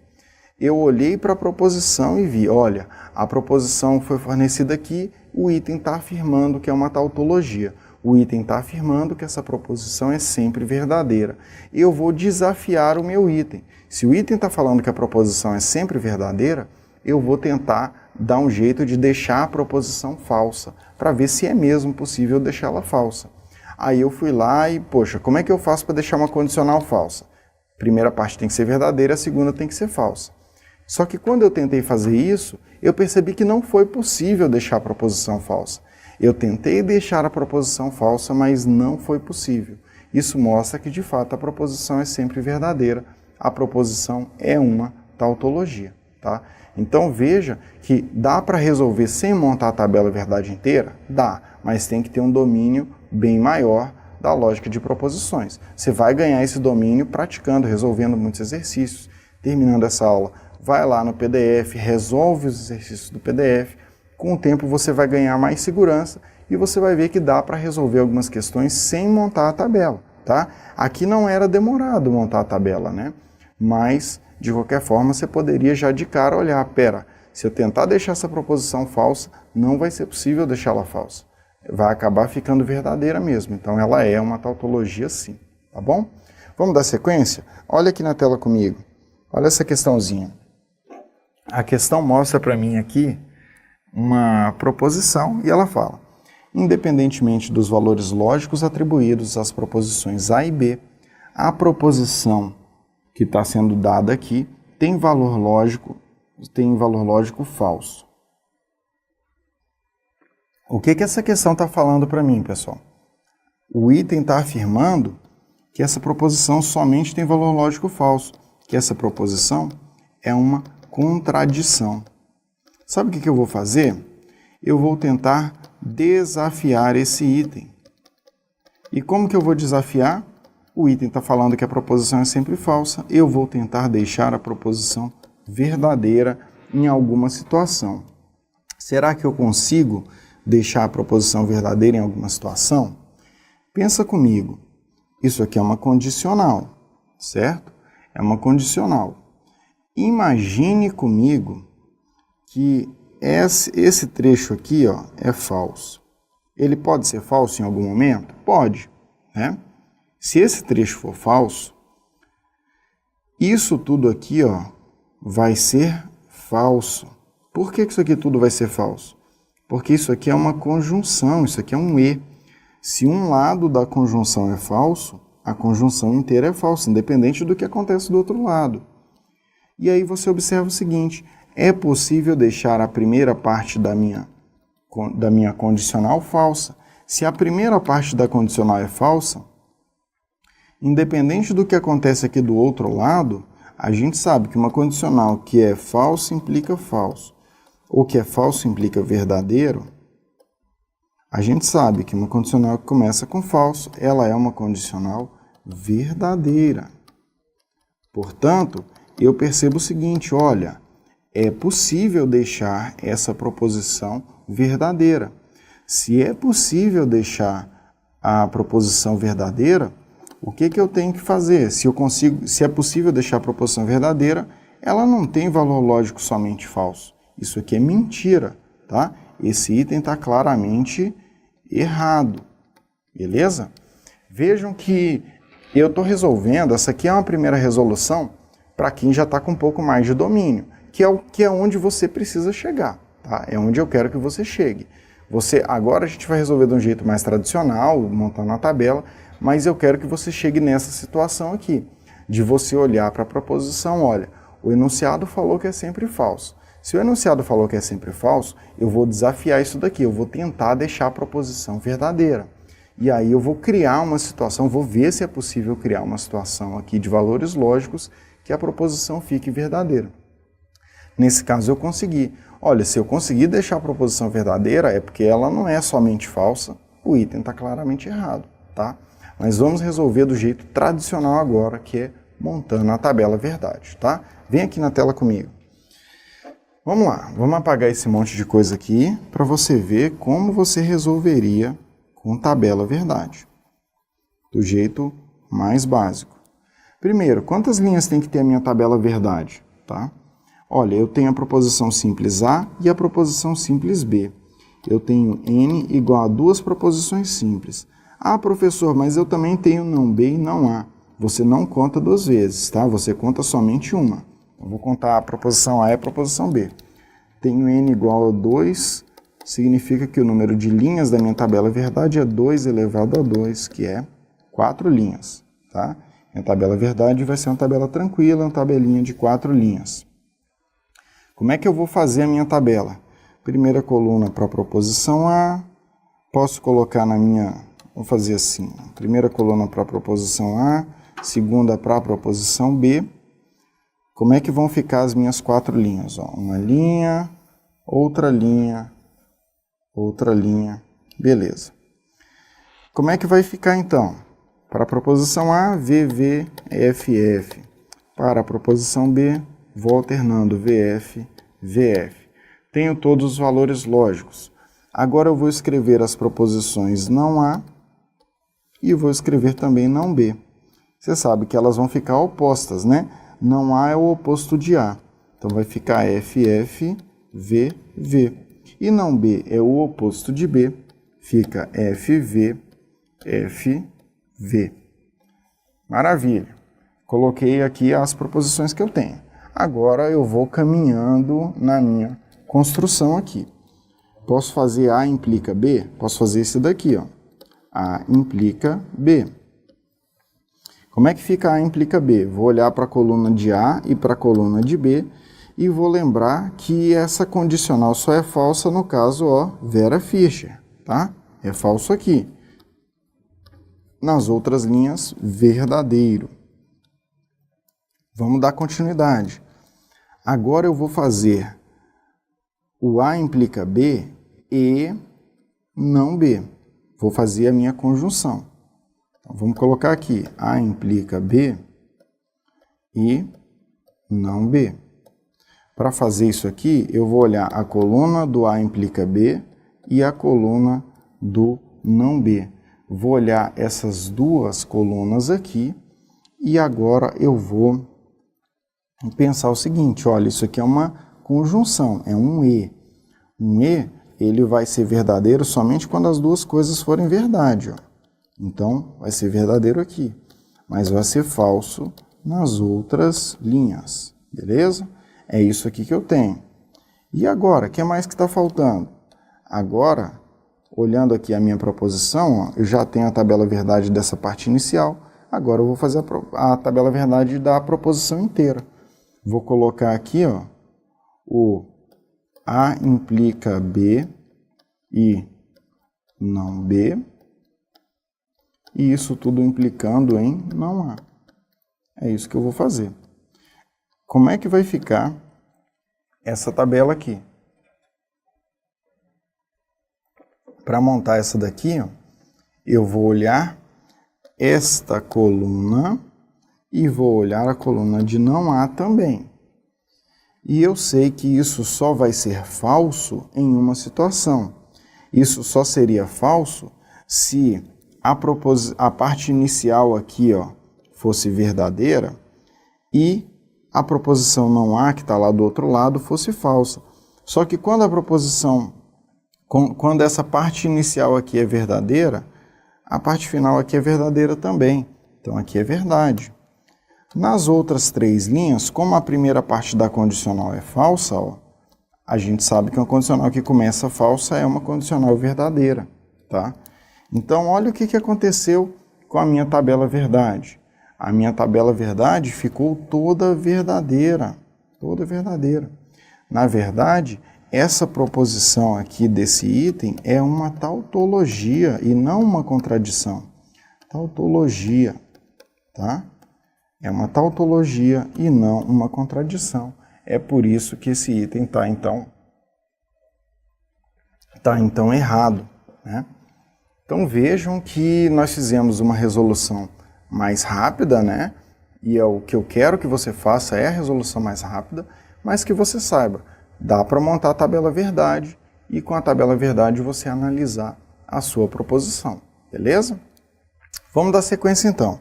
Eu olhei para a proposição e vi, olha, a proposição foi fornecida aqui, o item está afirmando que é uma tautologia. O item está afirmando que essa proposição é sempre verdadeira. Eu vou desafiar o meu item. Se o item está falando que a proposição é sempre verdadeira, eu vou tentar dar um jeito de deixar a proposição falsa, para ver se é mesmo possível deixá-la falsa. Aí eu fui lá e, poxa, como é que eu faço para deixar uma condicional falsa? A primeira parte tem que ser verdadeira, a segunda tem que ser falsa. Só que quando eu tentei fazer isso, eu percebi que não foi possível deixar a proposição falsa. Eu tentei deixar a proposição falsa, mas não foi possível. Isso mostra que, de fato, a proposição é sempre verdadeira. A proposição é uma tautologia, tá? Então veja que dá para resolver sem montar a tabela verdade inteira? Dá, mas tem que ter um domínio bem maior da lógica de proposições. Você vai ganhar esse domínio praticando, resolvendo muitos exercícios. Terminando essa aula, vai lá no PDF, resolve os exercícios do PDF. Com o tempo você vai ganhar mais segurança e você vai ver que dá para resolver algumas questões sem montar a tabela, tá? Aqui não era demorado montar a tabela, né? Mas, de qualquer forma, você poderia já de cara olhar, pera, se eu tentar deixar essa proposição falsa, não vai ser possível deixá-la falsa. Vai acabar ficando verdadeira mesmo. Então ela é uma tautologia sim, tá bom? Vamos dar sequência? Olha aqui na tela comigo. Olha essa questãozinha. A questão mostra para mim aqui uma proposição e ela fala: independentemente dos valores lógicos atribuídos às proposições A e B, a proposição que está sendo dada aqui tem valor lógico falso. O que essa questão está falando para mim, pessoal? O item está afirmando que essa proposição somente tem valor lógico falso, que essa proposição é uma contradição. Sabe o que eu vou fazer? Eu vou tentar desafiar esse item. E como que eu vou desafiar? O item está falando que a proposição é sempre falsa, eu vou tentar deixar a proposição verdadeira em alguma situação. Será que eu consigo deixar a proposição verdadeira em alguma situação? Pensa comigo, isso aqui é uma condicional, certo? É uma condicional. Imagine comigo que esse trecho aqui, ó, é falso. Ele pode ser falso em algum momento? Pode, né? Se esse trecho for falso, isso tudo aqui, ó, vai ser falso. Por que isso aqui tudo vai ser falso? Porque isso aqui é uma conjunção, isso aqui é um E. Se um lado da conjunção é falso, a conjunção inteira é falsa, independente do que acontece do outro lado. E aí você observa o seguinte: é possível deixar a primeira parte da minha condicional falsa. Se a primeira parte da condicional é falsa, independente do que acontece aqui do outro lado, a gente sabe que uma condicional que é falsa implica falso, ou que é falso implica verdadeiro. A gente sabe que uma condicional que começa com falso, ela é uma condicional verdadeira. Portanto, eu percebo o seguinte, olha, é possível deixar essa proposição verdadeira. Se é possível deixar a proposição verdadeira, o que eu tenho que fazer? Se é possível deixar a proposição verdadeira, ela não tem valor lógico somente falso. Isso aqui é mentira, tá? Esse item está claramente errado, beleza? Vejam que eu estou resolvendo, essa aqui é uma primeira resolução para quem já está com um pouco mais de domínio, que é onde você precisa chegar, tá? É onde eu quero que você chegue. Agora a gente vai resolver de um jeito mais tradicional, montando a tabela, mas eu quero que você chegue nessa situação aqui, de você olhar para a proposição, olha, o enunciado falou que é sempre falso. Se o enunciado falou que é sempre falso, eu vou desafiar isso daqui, eu vou tentar deixar a proposição verdadeira. E aí eu vou criar uma situação, vou ver se é possível criar uma situação aqui de valores lógicos que a proposição fique verdadeira. Nesse caso eu consegui. Olha, se eu conseguir deixar a proposição verdadeira, é porque ela não é somente falsa, o item está claramente errado, tá? Mas vamos resolver do jeito tradicional agora, que é montando a tabela verdade, tá? Vem aqui na tela comigo. Vamos lá, vamos apagar esse monte de coisa aqui para você ver como você resolveria com tabela verdade, do jeito mais básico. Primeiro, quantas linhas tem que ter a minha tabela verdade, tá? Olha, eu tenho a proposição simples A e a proposição simples B. Eu tenho N igual a duas proposições simples. Ah, professor, mas eu também tenho não B e não A. Você não conta duas vezes, tá? Você conta somente uma. Eu vou contar a proposição A e a proposição B. Tenho N igual a 2, significa que o número de linhas da minha tabela verdade é 2 elevado a 2, que é 4 linhas, tá? Minha tabela verdade vai ser uma tabela tranquila, uma tabelinha de 4 linhas. Como é que eu vou fazer a minha tabela? Primeira coluna para a proposição A, posso colocar na minha... Vou fazer assim, primeira coluna para a proposição A, segunda para a proposição B. Como é que vão ficar as minhas 4 linhas? Ó, uma linha, outra linha, beleza. Como é que vai ficar então? Para a proposição A, VV, FF. Para a proposição B, vou alternando VF, VF. Tenho todos os valores lógicos. Agora eu vou escrever as proposições não A e vou escrever também não B. Você sabe que elas vão ficar opostas, né? Não A é o oposto de A. Então vai ficar FF, VV. E não B é o oposto de B. Fica FV, FV. Maravilha. Coloquei aqui as proposições que eu tenho. Agora eu vou caminhando na minha construção aqui. Posso fazer A implica B? Posso fazer esse daqui, ó. A implica B. Como é que fica A implica B? Vou olhar para a coluna de A e para a coluna de B e vou lembrar que essa condicional só é falsa no caso, ó, Vera Fischer, tá? É falso aqui. Nas outras linhas, verdadeiro. Vamos dar continuidade. Agora eu vou fazer o A implica B e não B. Vou fazer a minha conjunção. Então, vamos colocar aqui, A implica B e não B. Para fazer isso aqui, eu vou olhar a coluna do A implica B e a coluna do não B. Vou olhar essas duas colunas aqui e agora eu vou pensar o seguinte, olha, isso aqui é uma conjunção, é um E. Um E, ele vai ser verdadeiro somente quando as duas coisas forem verdade, ó. Então, vai ser verdadeiro aqui, mas vai ser falso nas outras linhas, beleza? É isso aqui que eu tenho. E agora, o que mais que está faltando? Agora, olhando aqui a minha proposição, ó, eu já tenho a tabela verdade dessa parte inicial, agora eu vou fazer a tabela verdade da proposição inteira. Vou colocar aqui, ó, o A implica B e não B, e isso tudo implicando em não A. É isso que eu vou fazer. Como é que vai ficar essa tabela aqui? Para montar essa daqui, ó, eu vou olhar esta coluna e vou olhar a coluna de não A também. E eu sei que isso só vai ser falso em uma situação. Isso só seria falso se a parte inicial aqui, ó, fosse verdadeira e a proposição não A, que está lá do outro lado, fosse falsa. Só que quando a proposição, quando essa parte inicial aqui é verdadeira, a parte final aqui é verdadeira também. Então aqui é verdade. Nas outras 3 linhas, como a primeira parte da condicional é falsa, ó, a gente sabe que uma condicional que começa falsa é uma condicional verdadeira, tá? Então, olha o que aconteceu com a minha tabela verdade. A minha tabela verdade ficou toda verdadeira, toda verdadeira. Na verdade, essa proposição aqui desse item é uma tautologia e não uma contradição. Tautologia, tá? É uma tautologia e não uma contradição. É por isso que esse item está então errado, né? Então vejam que nós fizemos uma resolução mais rápida, né? E é o que eu quero que você faça é a resolução mais rápida, mas que você saiba, dá para montar a tabela verdade e com a tabela verdade você analisar a sua proposição, beleza? Vamos dar sequência então.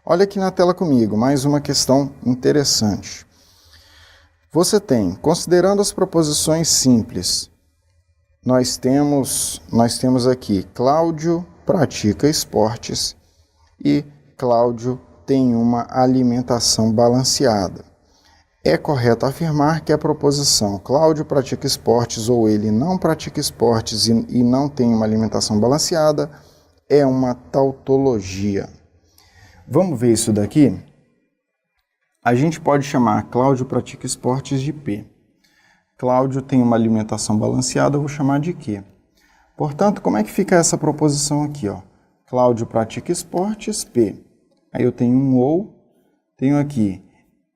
Olha aqui na tela comigo, mais uma questão interessante. Você tem, considerando as proposições simples, nós temos aqui Cláudio pratica esportes e Cláudio tem uma alimentação balanceada. É correto afirmar que a proposição Cláudio pratica esportes ou ele não pratica esportes e não tem uma alimentação balanceada é uma tautologia. Vamos ver isso daqui? A gente pode chamar Cláudio pratica esportes de P. Cláudio tem uma alimentação balanceada, eu vou chamar de Q. Portanto, como é que fica essa proposição aqui? Ó? Cláudio pratica esportes, P. Aí eu tenho um ou, tenho aqui,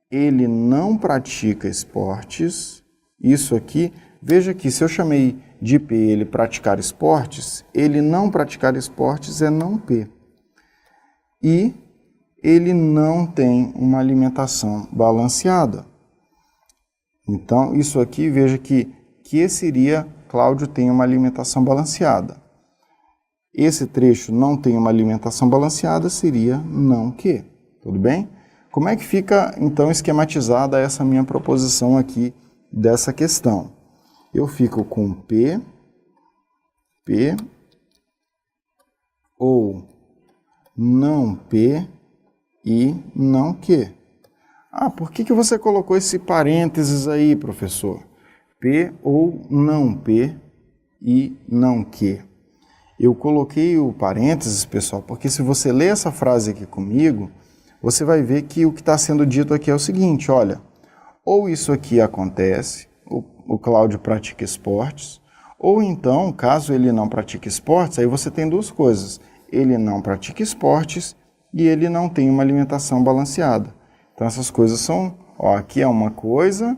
ele não pratica esportes. Isso aqui, veja que se eu chamei de P ele praticar esportes, ele não praticar esportes é não P. E ele não tem uma alimentação balanceada. Então, isso aqui, veja que seria Cláudio tem uma alimentação balanceada. Esse trecho não tem uma alimentação balanceada seria não que. Tudo bem? Como é que fica, então, esquematizada essa minha proposição aqui dessa questão? Eu fico com P ou não P e não Q. Ah, por que você colocou esse parênteses aí, professor? P ou não P e não Q. Eu coloquei o parênteses, pessoal, porque se você ler essa frase aqui comigo, você vai ver que o que está sendo dito aqui é o seguinte, olha, ou isso aqui acontece, o Cláudio pratica esportes, ou então, caso ele não pratique esportes, aí você tem duas coisas, ele não pratica esportes e ele não tem uma alimentação balanceada. Então essas coisas são, ó, aqui é uma coisa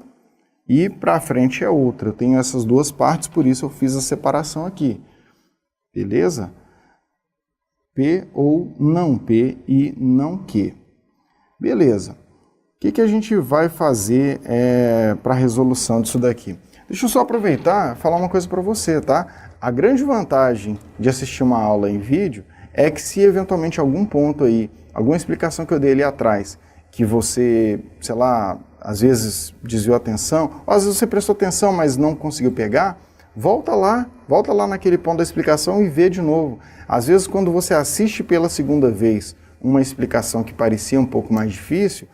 e para frente é outra. Eu tenho essas duas partes, por isso eu fiz a separação aqui. Beleza? P ou não P e não Q. Beleza. O que a gente vai fazer para a resolução disso daqui? Deixa eu só aproveitar e falar uma coisa para você, tá? A grande vantagem de assistir uma aula em vídeo é que se eventualmente algum ponto aí, alguma explicação que eu dei ali atrás, que você, sei lá, às vezes desviou a atenção, ou às vezes você prestou atenção, mas não conseguiu pegar, volta lá naquele ponto da explicação e vê de novo. Às vezes, quando você assiste pela segunda vez uma explicação que parecia um pouco mais difícil,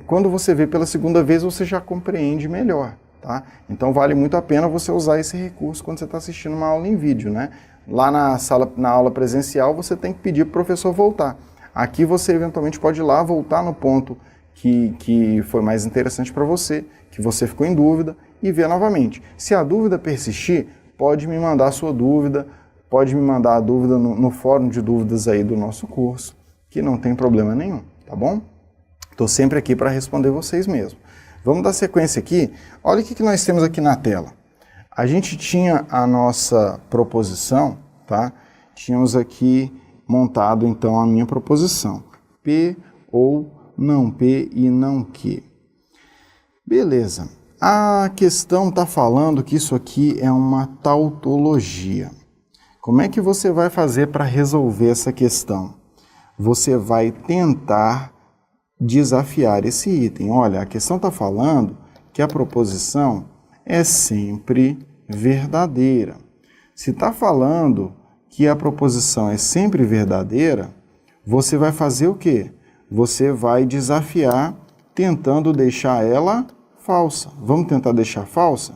quando você vê pela segunda vez, você já compreende melhor, tá? Então, vale muito a pena você usar esse recurso quando você está assistindo uma aula em vídeo, né? Lá na aula presencial, você tem que pedir para o professor voltar. Aqui você eventualmente pode ir lá, voltar no ponto que foi mais interessante para você, que você ficou em dúvida, e ver novamente. Se a dúvida persistir, pode me mandar a sua dúvida, pode me mandar a dúvida no fórum de dúvidas aí do nosso curso, que não tem problema nenhum, tá bom? Estou sempre aqui para responder vocês mesmo. Vamos dar sequência aqui. Olha o que nós temos aqui na tela. A gente tinha a nossa proposição, tá? Tínhamos aqui montado, então, a minha proposição. P ou não P e não Q. Beleza. A questão está falando que isso aqui é uma tautologia. Como é que você vai fazer para resolver essa questão? Você vai tentar desafiar esse item. Olha, a questão está falando que a proposição é sempre verdadeira. Se está falando que a proposição é sempre verdadeira, você vai fazer o quê? Você vai desafiar tentando deixar ela falsa. Vamos tentar deixar falsa?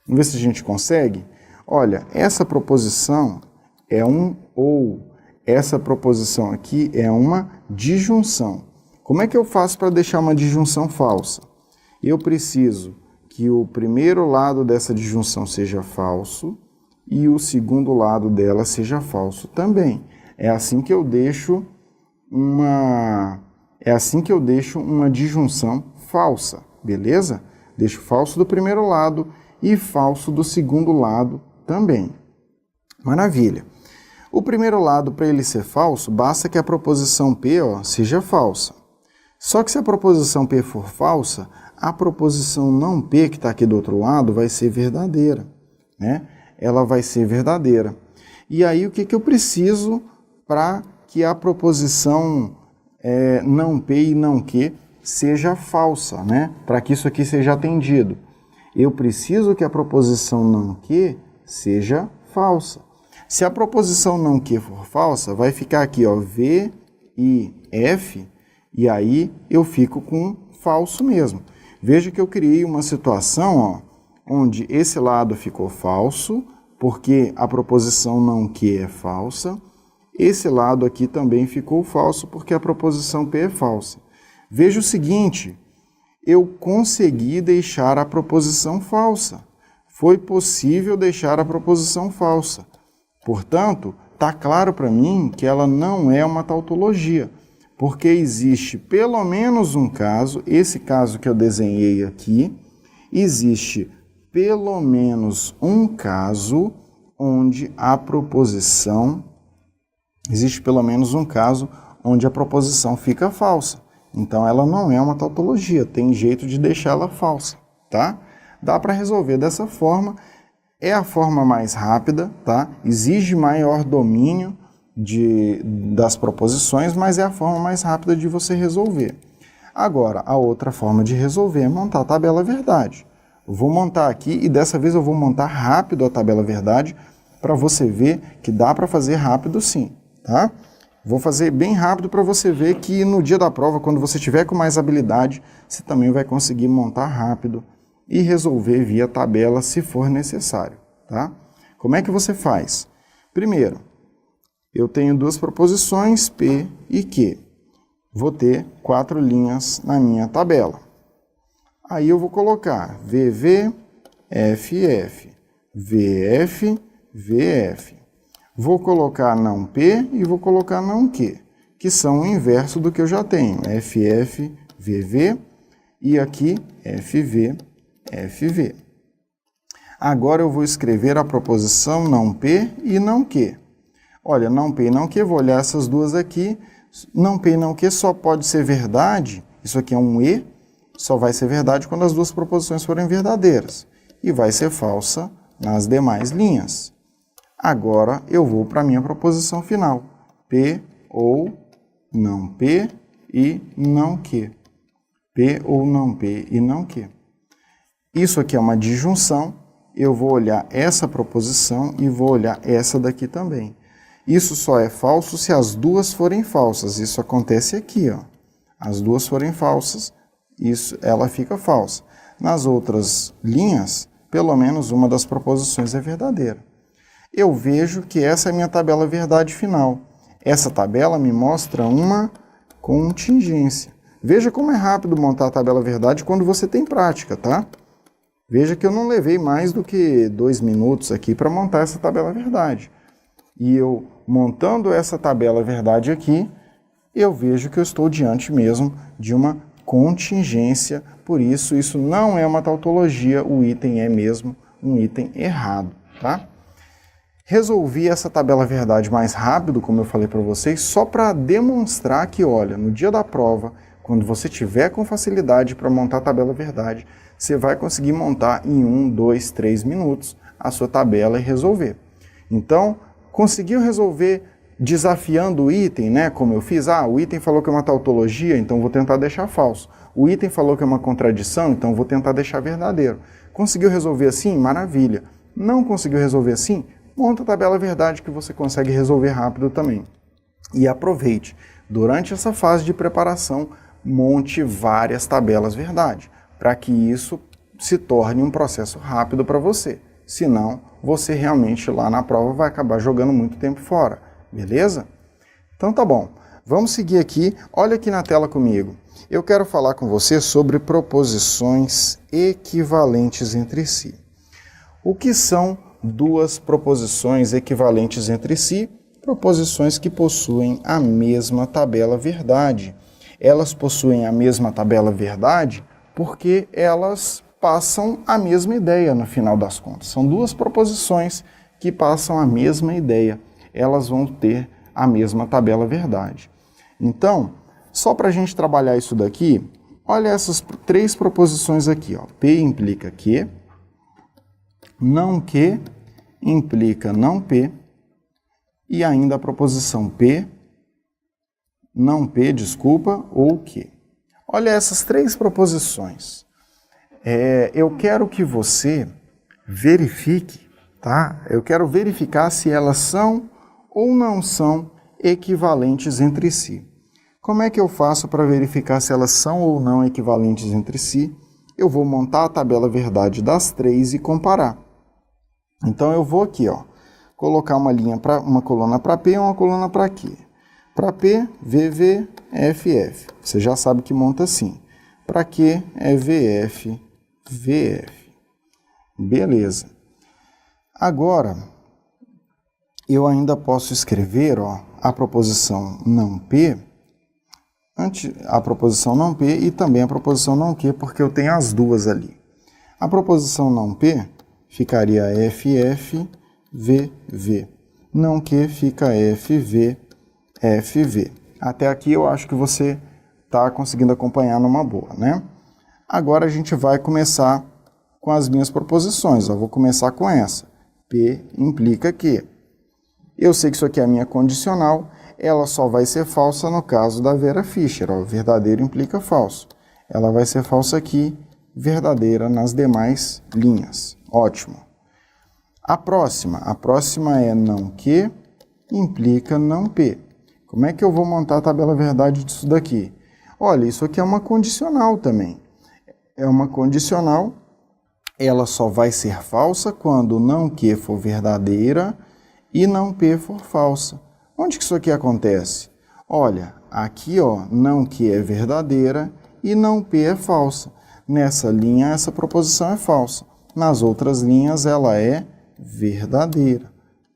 Vamos ver se a gente consegue? Olha, essa proposição é um ou. Essa proposição aqui é uma disjunção. Como é que eu faço para deixar uma disjunção falsa? Eu preciso que o primeiro lado dessa disjunção seja falso e o segundo lado dela seja falso também. É assim que eu deixo uma disjunção falsa, beleza? Deixo falso do primeiro lado e falso do segundo lado também. Maravilha. O primeiro lado, para ele ser falso, basta que a proposição P seja falsa. Só que se a proposição P for falsa, a proposição não P, que está aqui do outro lado, vai ser verdadeira, né? Ela vai ser verdadeira. E aí, o que eu preciso para que a proposição não P e não Q seja falsa, né? Para que isso aqui seja atendido. Eu preciso que a proposição não Q seja falsa. Se a proposição não Q for falsa, vai ficar aqui, ó, V e F, e aí eu fico com falso mesmo. Veja que eu criei uma situação, ó, onde esse lado ficou falso, porque a proposição não Q é falsa. Esse lado aqui também ficou falso, porque a proposição P é falsa. Veja o seguinte, eu consegui deixar a proposição falsa. Foi possível deixar a proposição falsa. Portanto, está claro para mim que ela não é uma tautologia, porque existe pelo menos um caso, esse caso que eu desenhei aqui, existe pelo menos um caso onde a proposição, fica falsa. Então ela não é uma tautologia, tem jeito de deixá-la falsa, tá? Dá para resolver dessa forma, é a forma mais rápida, tá? Exige maior domínio das proposições, mas é a forma mais rápida de você resolver. Agora, a outra forma de resolver é montar a tabela verdade. Eu vou montar aqui e dessa vez eu vou montar rápido a tabela verdade para você ver que dá para fazer rápido sim, tá? Vou fazer bem rápido para você ver que no dia da prova, quando você tiver com mais habilidade, você também vai conseguir montar rápido e resolver via tabela se for necessário, tá? Como é que você faz? Primeiro, eu tenho duas proposições, P e Q. Vou ter 4 linhas na minha tabela. Aí eu vou colocar VV, FF, VF, VF. Vou colocar não P e vou colocar não Q, que são o inverso do que eu já tenho. FF, VV e aqui FV, FV. Agora eu vou escrever a proposição não P e não Q. Olha, não P e não Q, vou olhar essas duas aqui. Não P e não Q só pode ser verdade, isso aqui é um E, só vai ser verdade quando as duas proposições forem verdadeiras. E vai ser falsa nas demais linhas. Agora eu vou para a minha proposição final. P ou não P e não Q. P ou não P e não Q. Isso aqui é uma disjunção. Eu vou olhar essa proposição e vou olhar essa daqui também. Isso só é falso se as duas forem falsas. Isso acontece aqui, ó. As duas forem falsas, ela fica falsa. Nas outras linhas, pelo menos uma das proposições é verdadeira. Eu vejo que essa é a minha tabela verdade final. Essa tabela me mostra uma contingência. Veja como é rápido montar a tabela verdade quando você tem prática, tá? Veja que eu não levei mais do que 2 minutos aqui para montar essa tabela verdade. E eu, montando essa tabela verdade aqui, eu vejo que eu estou diante mesmo de uma contingência. Por isso, isso não é uma tautologia, o item é mesmo um item errado, tá? Resolvi essa tabela verdade mais rápido, como eu falei para vocês, só para demonstrar que, olha, no dia da prova, quando você tiver com facilidade para montar a tabela verdade, você vai conseguir montar em 1, 2, 3 minutos a sua tabela e resolver. Então, conseguiu resolver desafiando o item, né? Como eu fiz, o item falou que é uma tautologia, então vou tentar deixar falso. O item falou que é uma contradição, então vou tentar deixar verdadeiro. Conseguiu resolver assim? Maravilha. Não conseguiu resolver assim? Monta a tabela verdade que você consegue resolver rápido também. E aproveite, durante essa fase de preparação, monte várias tabelas verdade, para que isso se torne um processo rápido para você. Senão, você realmente lá na prova vai acabar jogando muito tempo fora, beleza? Então tá bom, vamos seguir aqui, olha aqui na tela comigo. Eu quero falar com você sobre proposições equivalentes entre si. O que são duas proposições equivalentes entre si? Proposições que possuem a mesma tabela verdade. Elas possuem a mesma tabela verdade porque elas passam a mesma ideia no final das contas. São duas proposições que passam a mesma ideia. elas vão ter a mesma tabela verdade. Então, só para a gente trabalhar isso daqui, olha essas três proposições aqui, ó. P implica que implica não P, e ainda a proposição P, não P, desculpa, ou que. Olha essas três proposições. Eu quero que você verifique, tá? Eu quero verificar se elas são ou não são equivalentes entre si. Como é que eu faço para verificar se elas são ou não equivalentes entre si? Eu vou montar a tabela verdade das três e comparar. Então eu vou aqui, ó, colocar uma coluna para P e uma coluna para Q. Para P, VV, FF. Você já sabe que monta assim. Para Q é VF, VF. Beleza. Agora, eu ainda posso escrever, ó, a proposição não P, a proposição não P e também a proposição não Q, porque eu tenho as duas ali. A proposição não P ficaria FF, VV. Não Q fica FV, FV. Até aqui eu acho que você está conseguindo acompanhar numa boa, né? Agora a gente vai começar com as minhas proposições. Eu vou começar com essa. P implica que. Eu sei que isso aqui é a minha condicional, ela só vai ser falsa no caso da Vera Fischer. Ó, verdadeiro implica falso. Ela vai ser falsa aqui, verdadeira nas demais linhas. Ótimo. A próxima é não Q implica não P. Como é que eu vou montar a tabela verdade disso daqui? Olha, isso aqui é uma condicional também. É uma condicional, ela só vai ser falsa quando não Q for verdadeira e não P for falsa. Onde que isso aqui acontece? Olha, aqui ó, não Q é verdadeira e não P é falsa. Nessa linha, essa proposição é falsa. Nas outras linhas, ela é verdadeira.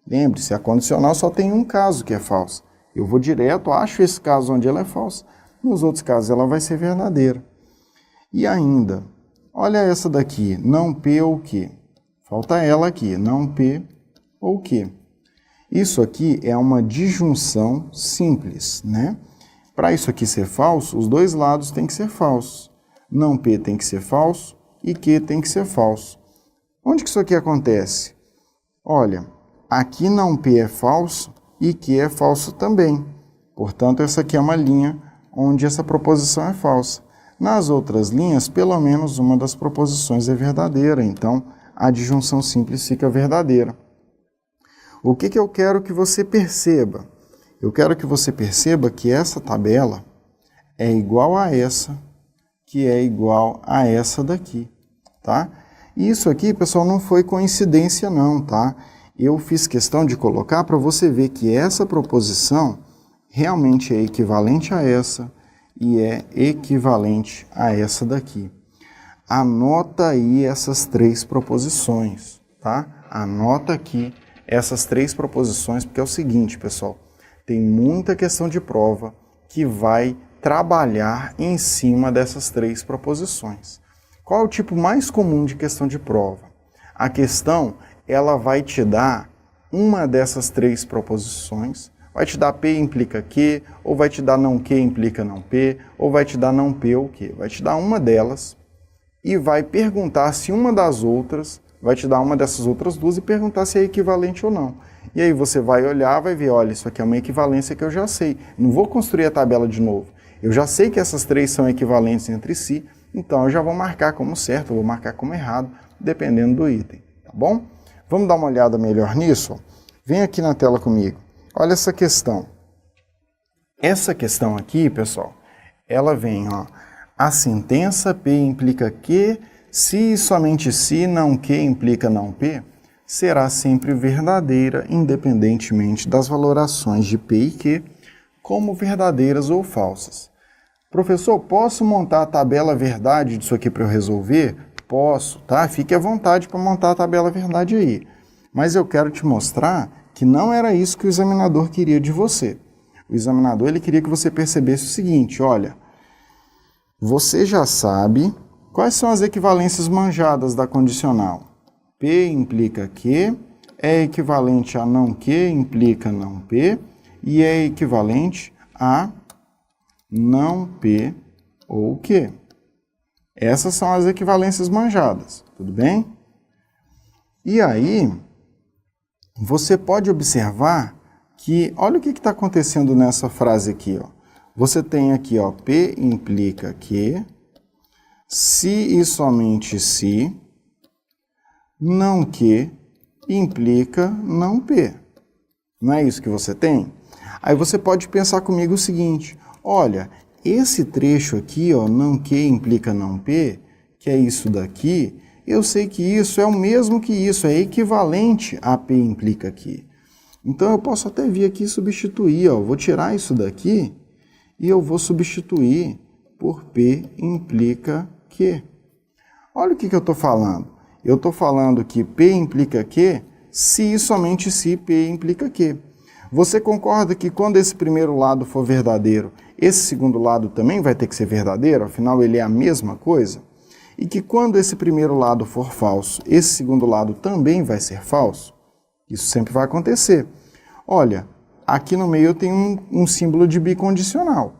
Lembre-se, a condicional só tem um caso que é falsa. Eu vou direto, acho esse caso onde ela é falsa. Nos outros casos, ela vai ser verdadeira. E ainda, olha essa daqui, não P ou Q. Falta ela aqui, não P ou Q. Isso aqui é uma disjunção simples, né? Para isso aqui ser falso, os dois lados têm que ser falsos. Não P tem que ser falso e Q tem que ser falso. Onde que isso aqui acontece? Olha, aqui não P é falso e Q é falso também. Portanto, essa aqui é uma linha onde essa proposição é falsa. Nas outras linhas, pelo menos uma das proposições é verdadeira, então a disjunção simples fica verdadeira. O que eu quero que você perceba? Eu quero que você perceba que essa tabela é igual a essa, que é igual a essa daqui, tá? Isso aqui, pessoal, não foi coincidência não, tá? Eu fiz questão de colocar para você ver que essa proposição realmente é equivalente a essa e é equivalente a essa daqui. Anota aí essas três proposições, tá? Anota aqui essas três proposições, porque é o seguinte, pessoal, tem muita questão de prova que vai trabalhar em cima dessas três proposições. Qual é o tipo mais comum de questão de prova? A questão, ela vai te dar uma dessas três proposições, vai te dar P implica Q, ou vai te dar não Q implica não P, ou vai te dar não P ou Q. Vai te dar uma delas e vai perguntar se uma das outras, vai te dar uma dessas outras duas e perguntar se é equivalente ou não. E aí você vai olhar, vai ver, olha, isso aqui é uma equivalência que eu já sei. Não vou construir a tabela de novo. Eu já sei que essas três são equivalentes entre si, então eu já vou marcar como certo, eu vou marcar como errado, dependendo do item, tá bom? Vamos dar uma olhada melhor nisso? Vem aqui na tela comigo. Olha essa questão. Essa questão aqui, pessoal, ela vem, ó, a sentença P implica Q, se e somente se não Q implica não P, será sempre verdadeira, independentemente das valorações de P e Q, como verdadeiras ou falsas. Professor, posso montar a tabela verdade disso aqui para eu resolver? Posso, tá? Fique à vontade para montar a tabela verdade aí. Mas eu quero te mostrar que não era isso que o examinador queria de você. O examinador ele queria que você percebesse o seguinte, olha, você já sabe quais são as equivalências manjadas da condicional. P implica Q, é equivalente a não que implica não P e é equivalente a não P ou Q. Essas são as equivalências manjadas, tudo bem? E aí, você pode observar que, olha o que está acontecendo nessa frase aqui, ó. Você tem aqui, ó, P implica que, se e somente se, não que implica não P. Não é isso que você tem? Aí você pode pensar comigo o seguinte, olha, esse trecho aqui, ó, não que implica não P, que é isso daqui, eu sei que isso é o mesmo que isso, é equivalente a P implica que. Então eu posso até vir aqui e substituir, ó, vou tirar isso daqui e eu vou substituir por P implica que. Olha o que eu estou falando. Eu estou falando que P implica que, se e somente se P implica que. Você concorda que quando esse primeiro lado for verdadeiro, esse segundo lado também vai ter que ser verdadeiro? Afinal, ele é a mesma coisa? E que quando esse primeiro lado for falso, esse segundo lado também vai ser falso? Isso sempre vai acontecer. Olha, aqui no meio eu tenho um símbolo de bicondicional.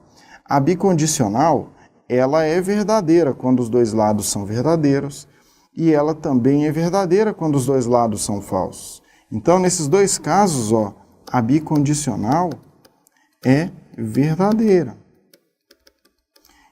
A bicondicional, ela é verdadeira quando os dois lados são verdadeiros e ela também é verdadeira quando os dois lados são falsos. Então, nesses dois casos, ó, a bicondicional é verdadeira.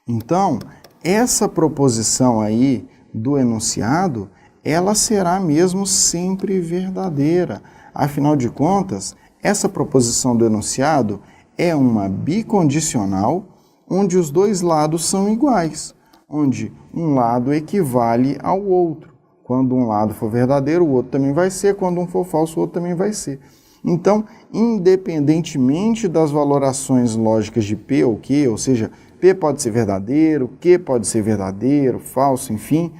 Então, essa proposição aí do enunciado, ela será mesmo sempre verdadeira. Afinal de contas, essa proposição do enunciado é uma bicondicional onde os dois lados são iguais, onde um lado equivale ao outro. Quando um lado for verdadeiro, o outro também vai ser. Quando um for falso, o outro também vai ser. Então, independentemente das valorações lógicas de P ou Q, ou seja, P pode ser verdadeiro, Q pode ser verdadeiro, falso, enfim,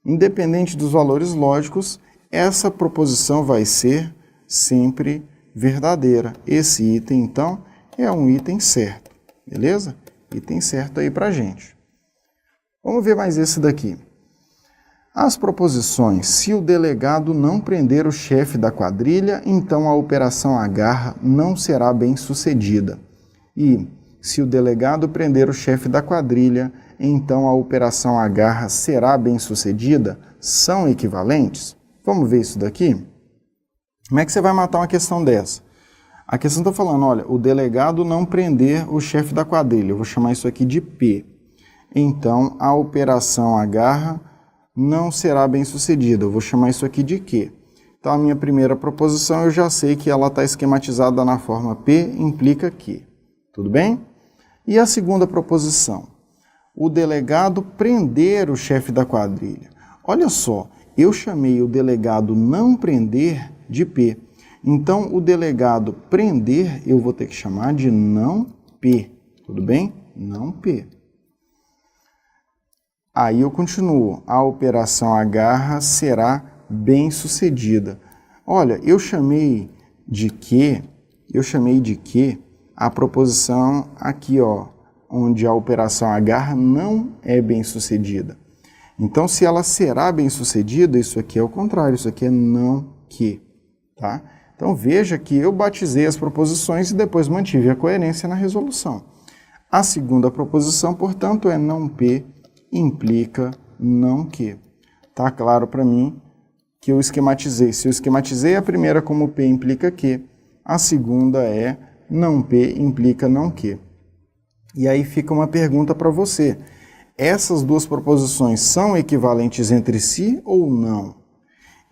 independente dos valores lógicos, essa proposição vai ser sempre verdadeira. Esse item, então, é um item certo, beleza? Item certo aí pra gente. Vamos ver mais esse daqui. As proposições, se o delegado não prender o chefe da quadrilha, então a operação agarra não será bem sucedida. E, se o delegado prender o chefe da quadrilha, então a operação agarra será bem sucedida, são equivalentes? Vamos ver isso daqui? Como é que você vai matar uma questão dessa? A questão está falando, olha, o delegado não prender o chefe da quadrilha, eu vou chamar isso aqui de P. Então, a operação agarra não será bem sucedida, eu vou chamar isso aqui de Q. Então, a minha primeira proposição, eu já sei que ela está esquematizada na forma P implica Q. Tudo bem? E a segunda proposição, o delegado prender o chefe da quadrilha. Olha só, eu chamei o delegado não prender de P. Então, o delegado prender, eu vou ter que chamar de não P. Tudo bem? Não P. Aí eu continuo. A operação agarra será bem sucedida. Olha, eu chamei de que a proposição aqui, ó, onde a operação agarra não é bem sucedida. Então, se ela será bem sucedida, isso aqui é o contrário, isso aqui é não que, tá? Então, veja que eu batizei as proposições e depois mantive a coerência na resolução. A segunda proposição, portanto, é não P implica não que. Tá claro para mim que eu esquematizei. Se eu esquematizei a primeira como P implica que, a segunda é não P implica não que. E aí fica uma pergunta para você. Essas duas proposições são equivalentes entre si ou não?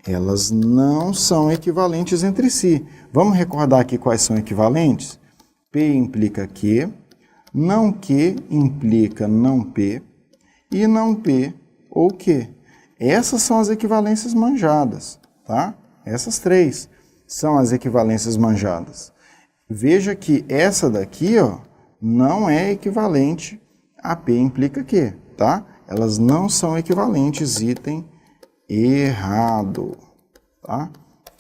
Elas não são equivalentes entre si. Vamos recordar aqui quais são equivalentes? P implica que, não que implica não P, e não P ou Q. Essas são as equivalências manjadas, tá? Essas três são as equivalências manjadas. Veja que essa daqui, ó, não é equivalente a P implica Q, tá? Elas não são equivalentes, item errado, tá?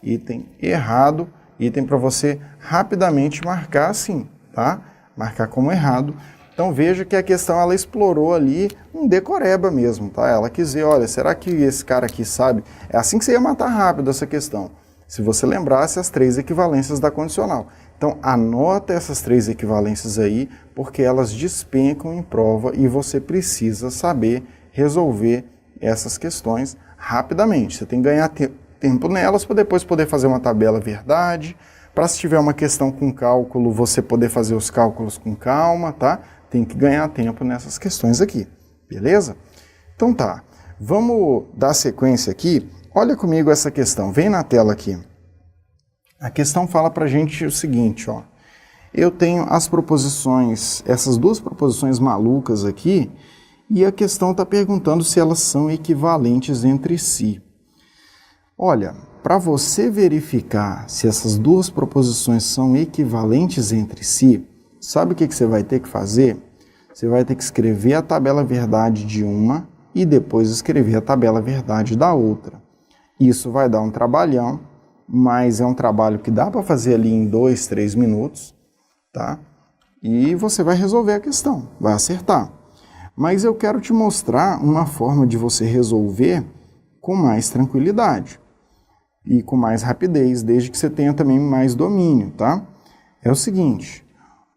Item errado, item para você rapidamente marcar assim, tá? Marcar como errado. Então veja que a questão ela explorou ali um decoreba mesmo, tá? Ela quis dizer, olha, será que esse cara aqui sabe? É assim que você ia matar rápido essa questão. Se você lembrasse as 3 equivalências da condicional. Então, anota essas 3 equivalências aí, porque elas despencam em prova e você precisa saber resolver essas questões rapidamente. Você tem que ganhar tempo nelas para depois poder fazer uma tabela verdade, para se tiver uma questão com cálculo, você poder fazer os cálculos com calma, tá? Tem que ganhar tempo nessas questões aqui, beleza? Então tá, vamos dar sequência aqui. Olha comigo essa questão, vem na tela aqui. A questão fala pra gente o seguinte, ó. Eu tenho as proposições, essas 2 proposições malucas aqui, e a questão está perguntando se elas são equivalentes entre si. Olha, para você verificar se essas 2 proposições são equivalentes entre si, sabe o que você vai ter que fazer? Você vai ter que escrever a tabela verdade de uma e depois escrever a tabela verdade da outra. Isso vai dar um trabalhão, mas é um trabalho que dá para fazer ali em 2, 3 minutos, tá? E você vai resolver a questão, vai acertar. Mas eu quero te mostrar uma forma de você resolver com mais tranquilidade e com mais rapidez, desde que você tenha também mais domínio, tá? É o seguinte,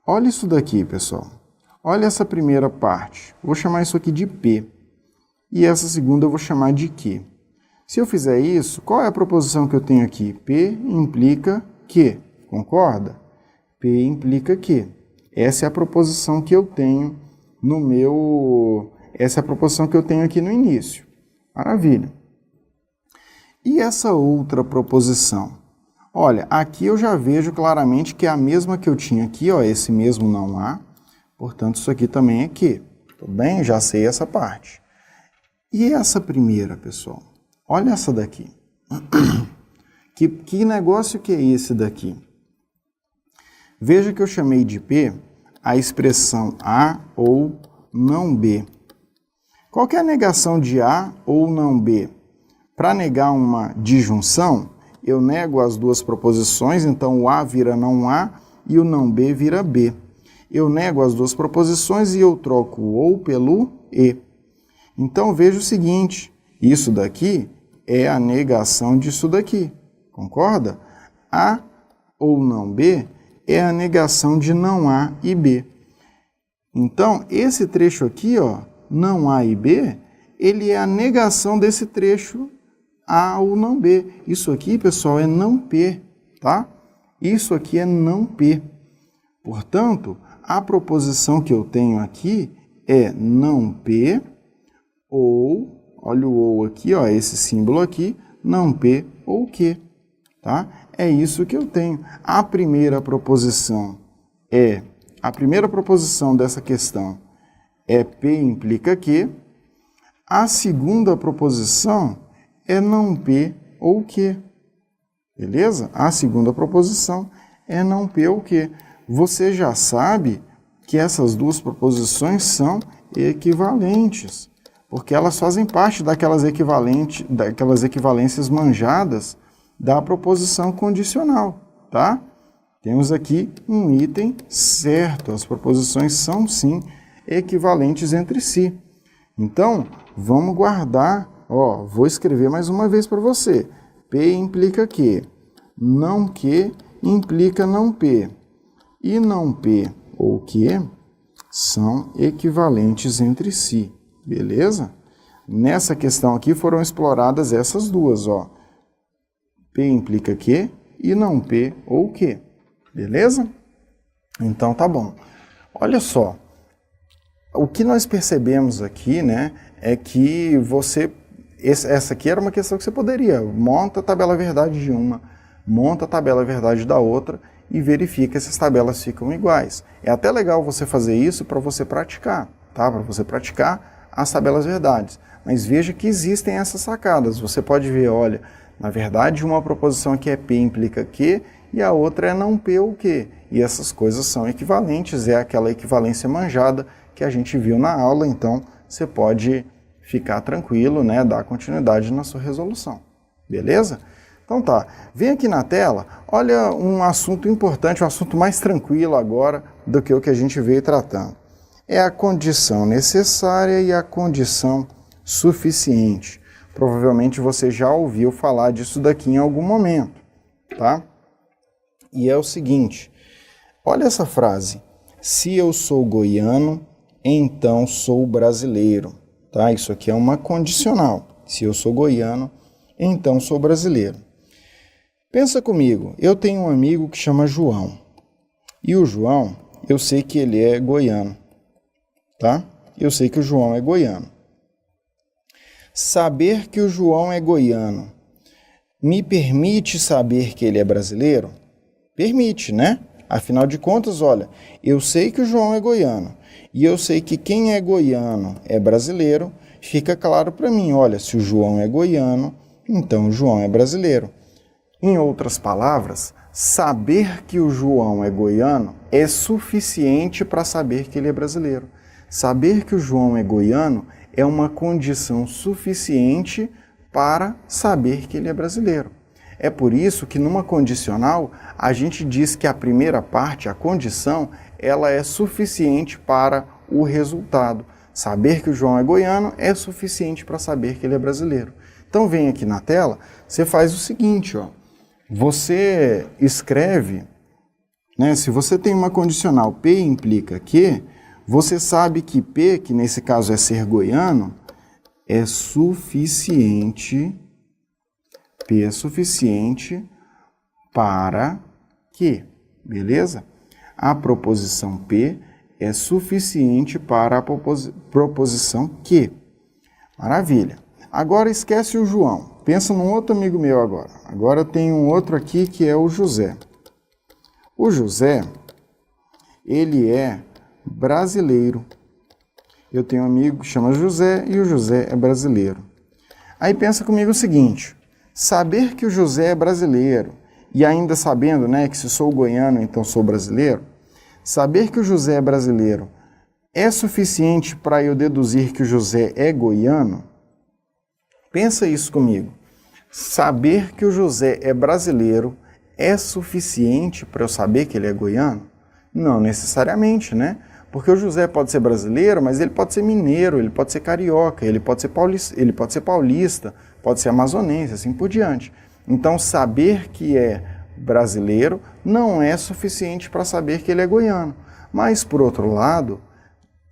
olha isso daqui, pessoal. Olha essa primeira parte. Vou chamar isso aqui de P. E essa segunda eu vou chamar de Q. Se eu fizer isso, qual é a proposição que eu tenho aqui? P implica Q, concorda? P implica Q. Essa é a proposição que eu tenho no meu... Essa é a proposição que eu tenho aqui no início. Maravilha. E essa outra proposição? Olha, aqui eu já vejo claramente que é a mesma que eu tinha aqui, ó, esse mesmo não há. Portanto, isso aqui também é Q. Tudo bem? Já sei essa parte. E essa primeira, pessoal? Olha essa daqui. Que negócio que é esse daqui? Veja que eu chamei de P a expressão A ou não B. Qual que é a negação de A ou não B? Para negar uma disjunção, eu nego as 2 proposições, então o A vira não A e o não B vira B. Eu nego as 2 proposições e eu troco o ou pelo E. Então veja o seguinte, isso daqui é a negação disso daqui, concorda? A ou não B é a negação de não A e B. Então, esse trecho aqui, ó, não A e B, ele é a negação desse trecho A ou não B. Isso aqui, pessoal, é não P, tá? Isso aqui é não P. Portanto, a proposição que eu tenho aqui é não P ou, olha o ou aqui, ó, esse símbolo aqui, não P ou Q, tá? É isso que eu tenho. A primeira proposição dessa questão é P implica Q. A segunda proposição é não P ou Q. Beleza? A segunda proposição é não P ou Q. Você já sabe que essas 2 proposições são equivalentes, porque elas fazem parte daquelas equivalências manjadas da proposição condicional, tá? Temos aqui um item certo, as proposições são sim equivalentes entre si. Então, vamos guardar, ó, vou escrever mais uma vez para você. P implica Q, não Q implica não P, e não P ou Q são equivalentes entre si, beleza? Nessa questão aqui foram exploradas essas 2, ó. P implica Q e não P ou Q, beleza? Então tá bom. Olha só, o que nós percebemos aqui, né, é que essa aqui era uma questão que você poderia, monta a tabela verdade de uma, monta a tabela verdade da outra e verifica se as tabelas ficam iguais. É até legal você fazer isso para você praticar, tá? Para você praticar as tabelas verdades. Mas veja que existem essas sacadas. Você pode ver, olha, na verdade uma proposição aqui é P implica Q e a outra é não P ou Q. E essas coisas são equivalentes, é aquela equivalência manjada que a gente viu na aula, então você pode ficar tranquilo, né, dar continuidade na sua resolução. Beleza? Então tá, vem aqui na tela, olha um assunto importante, um assunto mais tranquilo agora do que o que a gente veio tratando. É a condição necessária e a condição suficiente. Provavelmente você já ouviu falar disso daqui em algum momento, tá? E é o seguinte, olha essa frase, se eu sou goiano, então sou brasileiro, tá? Isso aqui é uma condicional, se eu sou goiano, então sou brasileiro. Pensa comigo, eu tenho um amigo que chama João, e o João, eu sei que ele é goiano, tá? Eu sei que o João é goiano. Saber que o João é goiano me permite saber que ele é brasileiro? Permite, né? Afinal de contas, olha, eu sei que o João é goiano e eu sei que quem é goiano é brasileiro, fica claro para mim, olha, se o João é goiano, então o João é brasileiro. Em outras palavras, saber que o João é goiano é suficiente para saber que ele é brasileiro. Saber que o João é goiano é uma condição suficiente para saber que ele é brasileiro. É por isso que numa condicional a gente diz que a primeira parte, a condição, ela é suficiente para o resultado. Saber que o João é goiano é suficiente para saber que ele é brasileiro. Então vem aqui na tela, você faz o seguinte, ó. Você escreve, né, se você tem uma condicional P implica que, você sabe que P, que nesse caso é ser goiano, é suficiente, P é suficiente para que, beleza? A proposição P é suficiente para a proposição que. Maravilha. Agora esquece o João. Pensa num outro amigo meu agora. Agora tem um outro aqui que é o José. O José, ele é brasileiro. Eu tenho um amigo que chama José e o José é brasileiro. Aí pensa comigo o seguinte, saber que o José é brasileiro e ainda sabendo, né, que se sou goiano, então sou brasileiro, saber que o José é brasileiro é suficiente para eu deduzir que o José é goiano? Pensa isso comigo. Saber que o José é brasileiro é suficiente para eu saber que ele é goiano? Não necessariamente, né? Porque o José pode ser brasileiro, mas ele pode ser mineiro, ele pode ser carioca, ele pode ser paulista, pode ser amazonense, assim por diante. Então, saber que é brasileiro não é suficiente para saber que ele é goiano. Mas, por outro lado,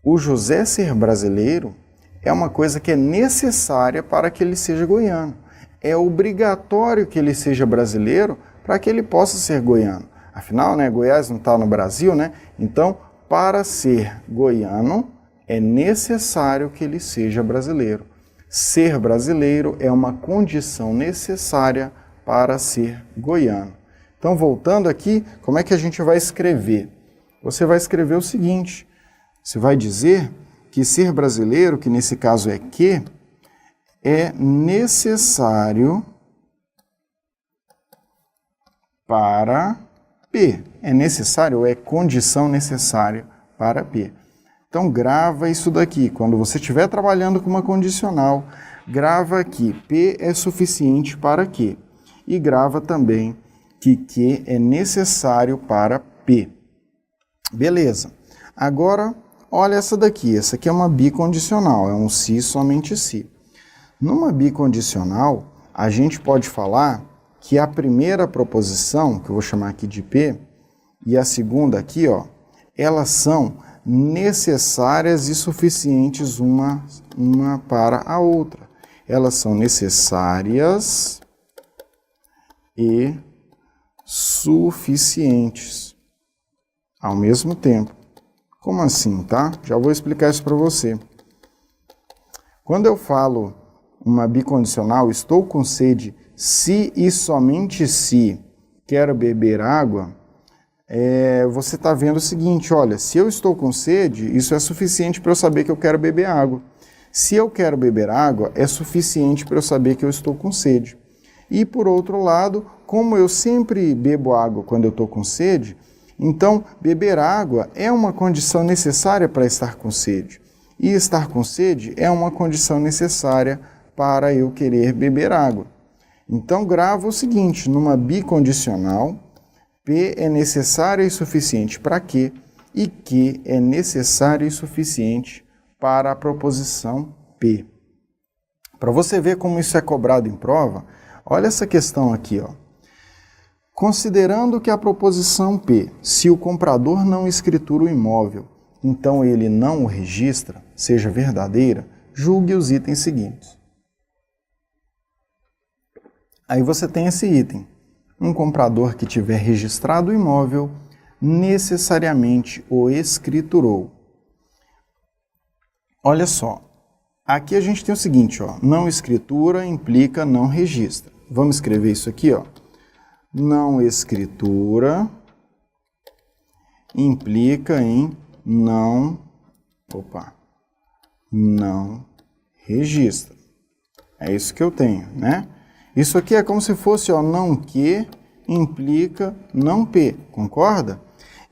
o José ser brasileiro é uma coisa que é necessária para que ele seja goiano. É obrigatório que ele seja brasileiro para que ele possa ser goiano. Afinal, né, Goiás não está no Brasil, né? Então, para ser goiano, é necessário que ele seja brasileiro. Ser brasileiro é uma condição necessária para ser goiano. Então, voltando aqui, como é que a gente vai escrever? Você vai escrever o seguinte, você vai dizer que ser brasileiro, que nesse caso é que, é necessário para P. É necessário ou é condição necessária para P. Então grava isso daqui. Quando você estiver trabalhando com uma condicional, grava aqui. P é suficiente para Q. E grava também que Q é necessário para P. Beleza. Agora, olha essa daqui. Essa aqui é uma bicondicional. É um se, somente se. Numa bicondicional, a gente pode falar que a primeira proposição, que eu vou chamar aqui de P, e a segunda aqui, ó, elas são necessárias e suficientes uma para a outra. Elas são necessárias e suficientes ao mesmo tempo. Como assim, tá? Já vou explicar isso para você. Quando eu falo uma bicondicional, estou com sede, se e somente se quero beber água, você está vendo o seguinte, olha, se eu estou com sede, isso é suficiente para eu saber que eu quero beber água. Se eu quero beber água, é suficiente para eu saber que eu estou com sede. E por outro lado, como eu sempre bebo água quando eu estou com sede, então beber água é uma condição necessária para estar com sede. E estar com sede é uma condição necessária para eu querer beber água. Então grava o seguinte, numa bicondicional, P é necessário e suficiente para Q, e Q é necessário e suficiente para a proposição P. Para você ver como isso é cobrado em prova, olha essa questão aqui, ó. Considerando que a proposição P, se o comprador não escritura o imóvel, então ele não o registra, seja verdadeira, julgue os itens seguintes. Aí você tem esse item. Um comprador que tiver registrado o imóvel, necessariamente o escriturou. Olha só, aqui a gente tem o seguinte, ó, não escritura implica não registra. Vamos escrever isso aqui, ó. Não escritura implica em não registra. É isso que eu tenho, né? Isso aqui é como se fosse, ó, não que implica não P, concorda?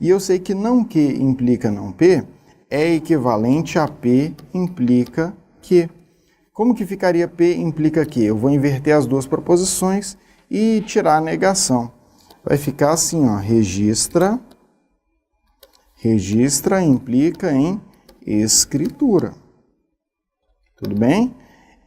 E eu sei que não que implica não P é equivalente a P implica que. Como que ficaria P implica que? Eu vou inverter as duas proposições e tirar a negação. Vai ficar assim, ó, registra implica em escritura. Tudo bem?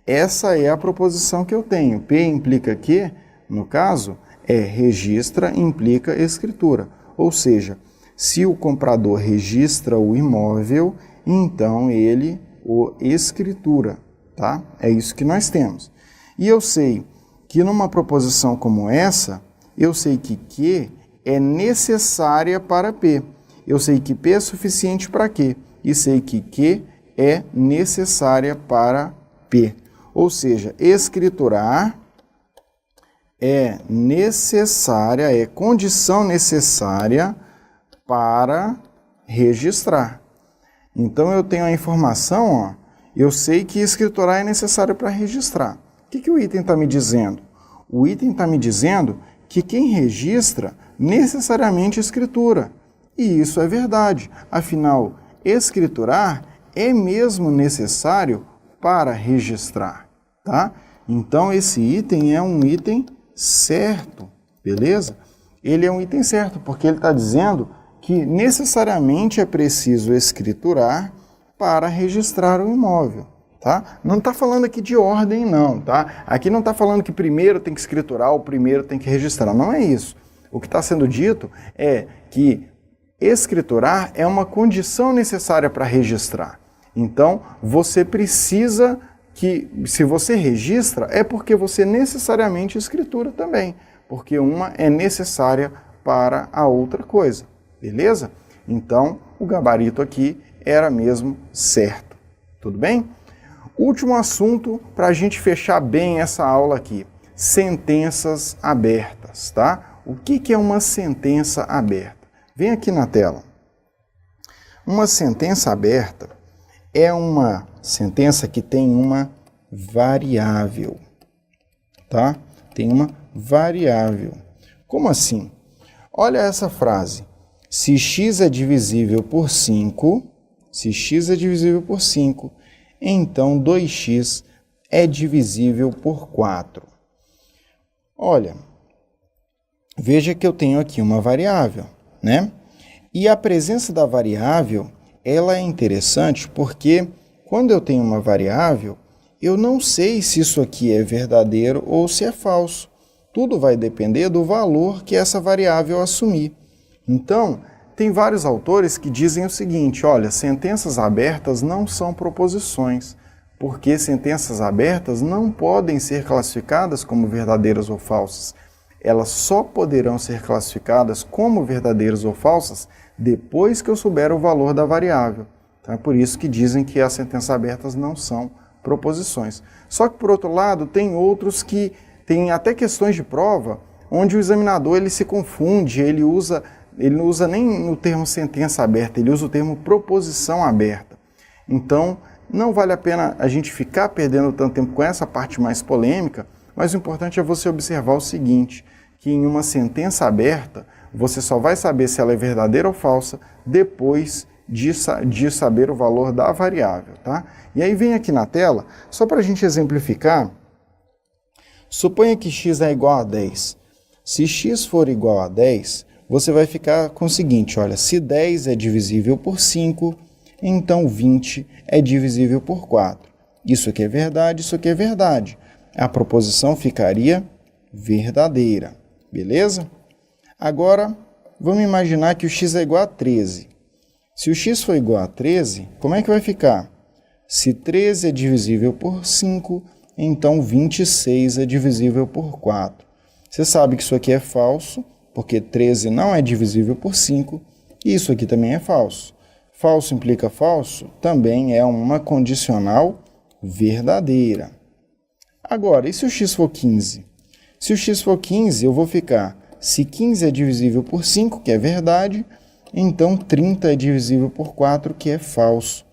Essa é a proposição que eu tenho. P implica que, no caso, é registra implica escritura. Ou seja, se o comprador registra o imóvel, então ele o escritura, tá? É isso que nós temos. E eu sei que numa proposição como essa, eu sei que é necessária para P. Eu sei que P é suficiente para Q. E sei que é necessária para P. Ou seja, escriturar é necessária, é condição necessária para registrar. Então eu tenho a informação, ó, eu sei que escriturar é necessário para registrar. O que o item está me dizendo? O item está me dizendo que quem registra necessariamente escritura. E isso é verdade. Afinal, escriturar é mesmo necessário para registrar, tá? Então esse item é um item certo, beleza? Ele é um item certo porque ele está dizendo que necessariamente é preciso escriturar para registrar o imóvel, tá? Não está falando aqui de ordem não, tá? Aqui não está falando que primeiro tem que escriturar ou primeiro tem que registrar, não é isso. O que está sendo dito é que escriturar é uma condição necessária para registrar. Então, você precisa que, se você registra, é porque você necessariamente escritura também, porque uma é necessária para a outra coisa, beleza? Então, o gabarito aqui era mesmo certo, tudo bem? Último assunto para a gente fechar bem essa aula aqui, sentenças abertas, tá? O que é uma sentença aberta? Vem aqui na tela. Uma sentença aberta é uma sentença que tem uma variável, tá? Tem uma variável. Como assim? Olha essa frase. Se x é divisível por 5, então 2x é divisível por 4. Olha, veja que eu tenho aqui uma variável, né? E a presença da variável, ela é interessante porque quando eu tenho uma variável, eu não sei se isso aqui é verdadeiro ou se é falso. Tudo vai depender do valor que essa variável assumir. Então, tem vários autores que dizem o seguinte, olha, sentenças abertas não são proposições, porque sentenças abertas não podem ser classificadas como verdadeiras ou falsas. Elas só poderão ser classificadas como verdadeiras ou falsas depois que eu souber o valor da variável. Então, é por isso que dizem que as sentenças abertas não são proposições. Só que, por outro lado, tem outros que têm até questões de prova onde o examinador ele se confunde, ele não usa nem o termo sentença aberta, ele usa o termo proposição aberta. Então, não vale a pena a gente ficar perdendo tanto tempo com essa parte mais polêmica, mas o importante é você observar o seguinte, que em uma sentença aberta, você só vai saber se ela é verdadeira ou falsa depois de saber o valor da variável, tá? E aí vem aqui na tela, só para a gente exemplificar, suponha que x é igual a 10. Se x for igual a 10, você vai ficar com o seguinte, olha, se 10 é divisível por 5, então 20 é divisível por 4. Isso aqui é verdade, isso aqui é verdade. A proposição ficaria verdadeira, beleza? Agora, vamos imaginar que o x é igual a 13. Se o x for igual a 13, como é que vai ficar? Se 13 é divisível por 5, então 26 é divisível por 4. Você sabe que isso aqui é falso, porque 13 não é divisível por 5, e isso aqui também é falso. Falso implica falso também é uma condicional verdadeira. Agora, e se o x for 15? Se o x for 15, eu vou ficar, se 15 é divisível por 5, que é verdade, então 30 é divisível por 4, que é falso.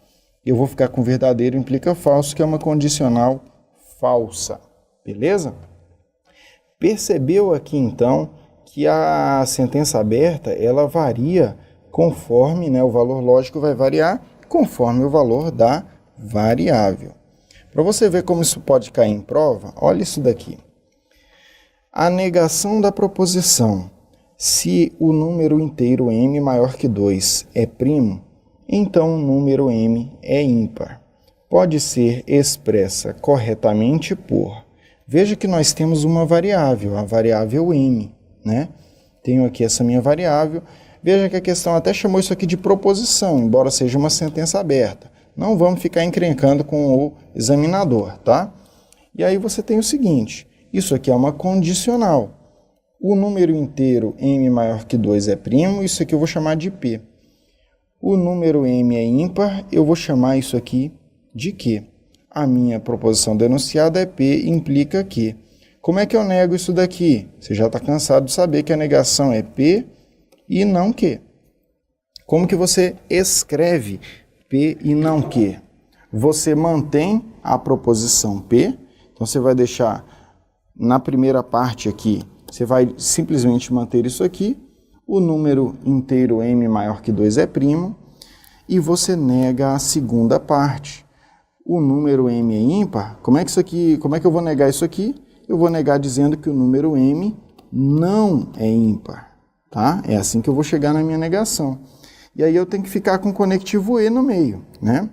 Eu vou ficar com verdadeiro implica falso, que é uma condicional falsa. Beleza? Percebeu aqui, então, que a sentença aberta, ela varia conforme, né, o valor lógico vai variar conforme o valor da variável. Para você ver como isso pode cair em prova, olha isso daqui. A negação da proposição, se o número inteiro m maior que 2 é primo, então o número m é ímpar. Pode ser expressa corretamente por... Veja que nós temos uma variável, a variável m, né? Tenho aqui essa minha variável. Veja que a questão até chamou isso aqui de proposição, embora seja uma sentença aberta. Não vamos ficar encrencando com o examinador, tá? E aí você tem o seguinte, isso aqui é uma condicional. O número inteiro m maior que 2 é primo, isso aqui eu vou chamar de p. O número m é ímpar, eu vou chamar isso aqui de q. A minha proposição denunciada é p, implica que. Como é que eu nego isso daqui? Você já está cansado de saber que a negação é p e não q. Como que você escreve p e não q? Você mantém a proposição p, então você vai deixar na primeira parte aqui, você vai simplesmente manter isso aqui, o número inteiro m maior que 2 é primo, e você nega a segunda parte. O número m é ímpar, como é que eu vou negar isso aqui? Eu vou negar dizendo que o número m não é ímpar, tá? É assim que eu vou chegar na minha negação. E aí eu tenho que ficar com o conectivo e no meio, né?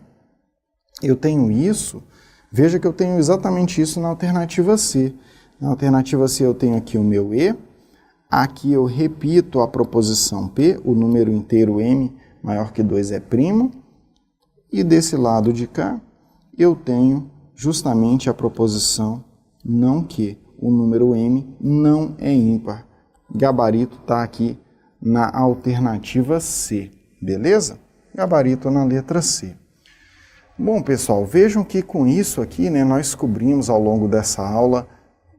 Eu tenho isso, veja que eu tenho exatamente isso na alternativa C. Na alternativa C eu tenho aqui o meu e, aqui eu repito a proposição p, o número inteiro m maior que 2 é primo, e desse lado de cá eu tenho justamente a proposição não que, o número m não é ímpar. Gabarito está aqui na alternativa C, beleza? Gabarito na letra C. Bom, pessoal, vejam que com isso aqui, né, nós cobrimos ao longo dessa aula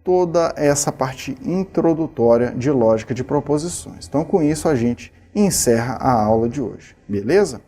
toda essa parte introdutória de lógica de proposições. Então, com isso, a gente encerra a aula de hoje, beleza?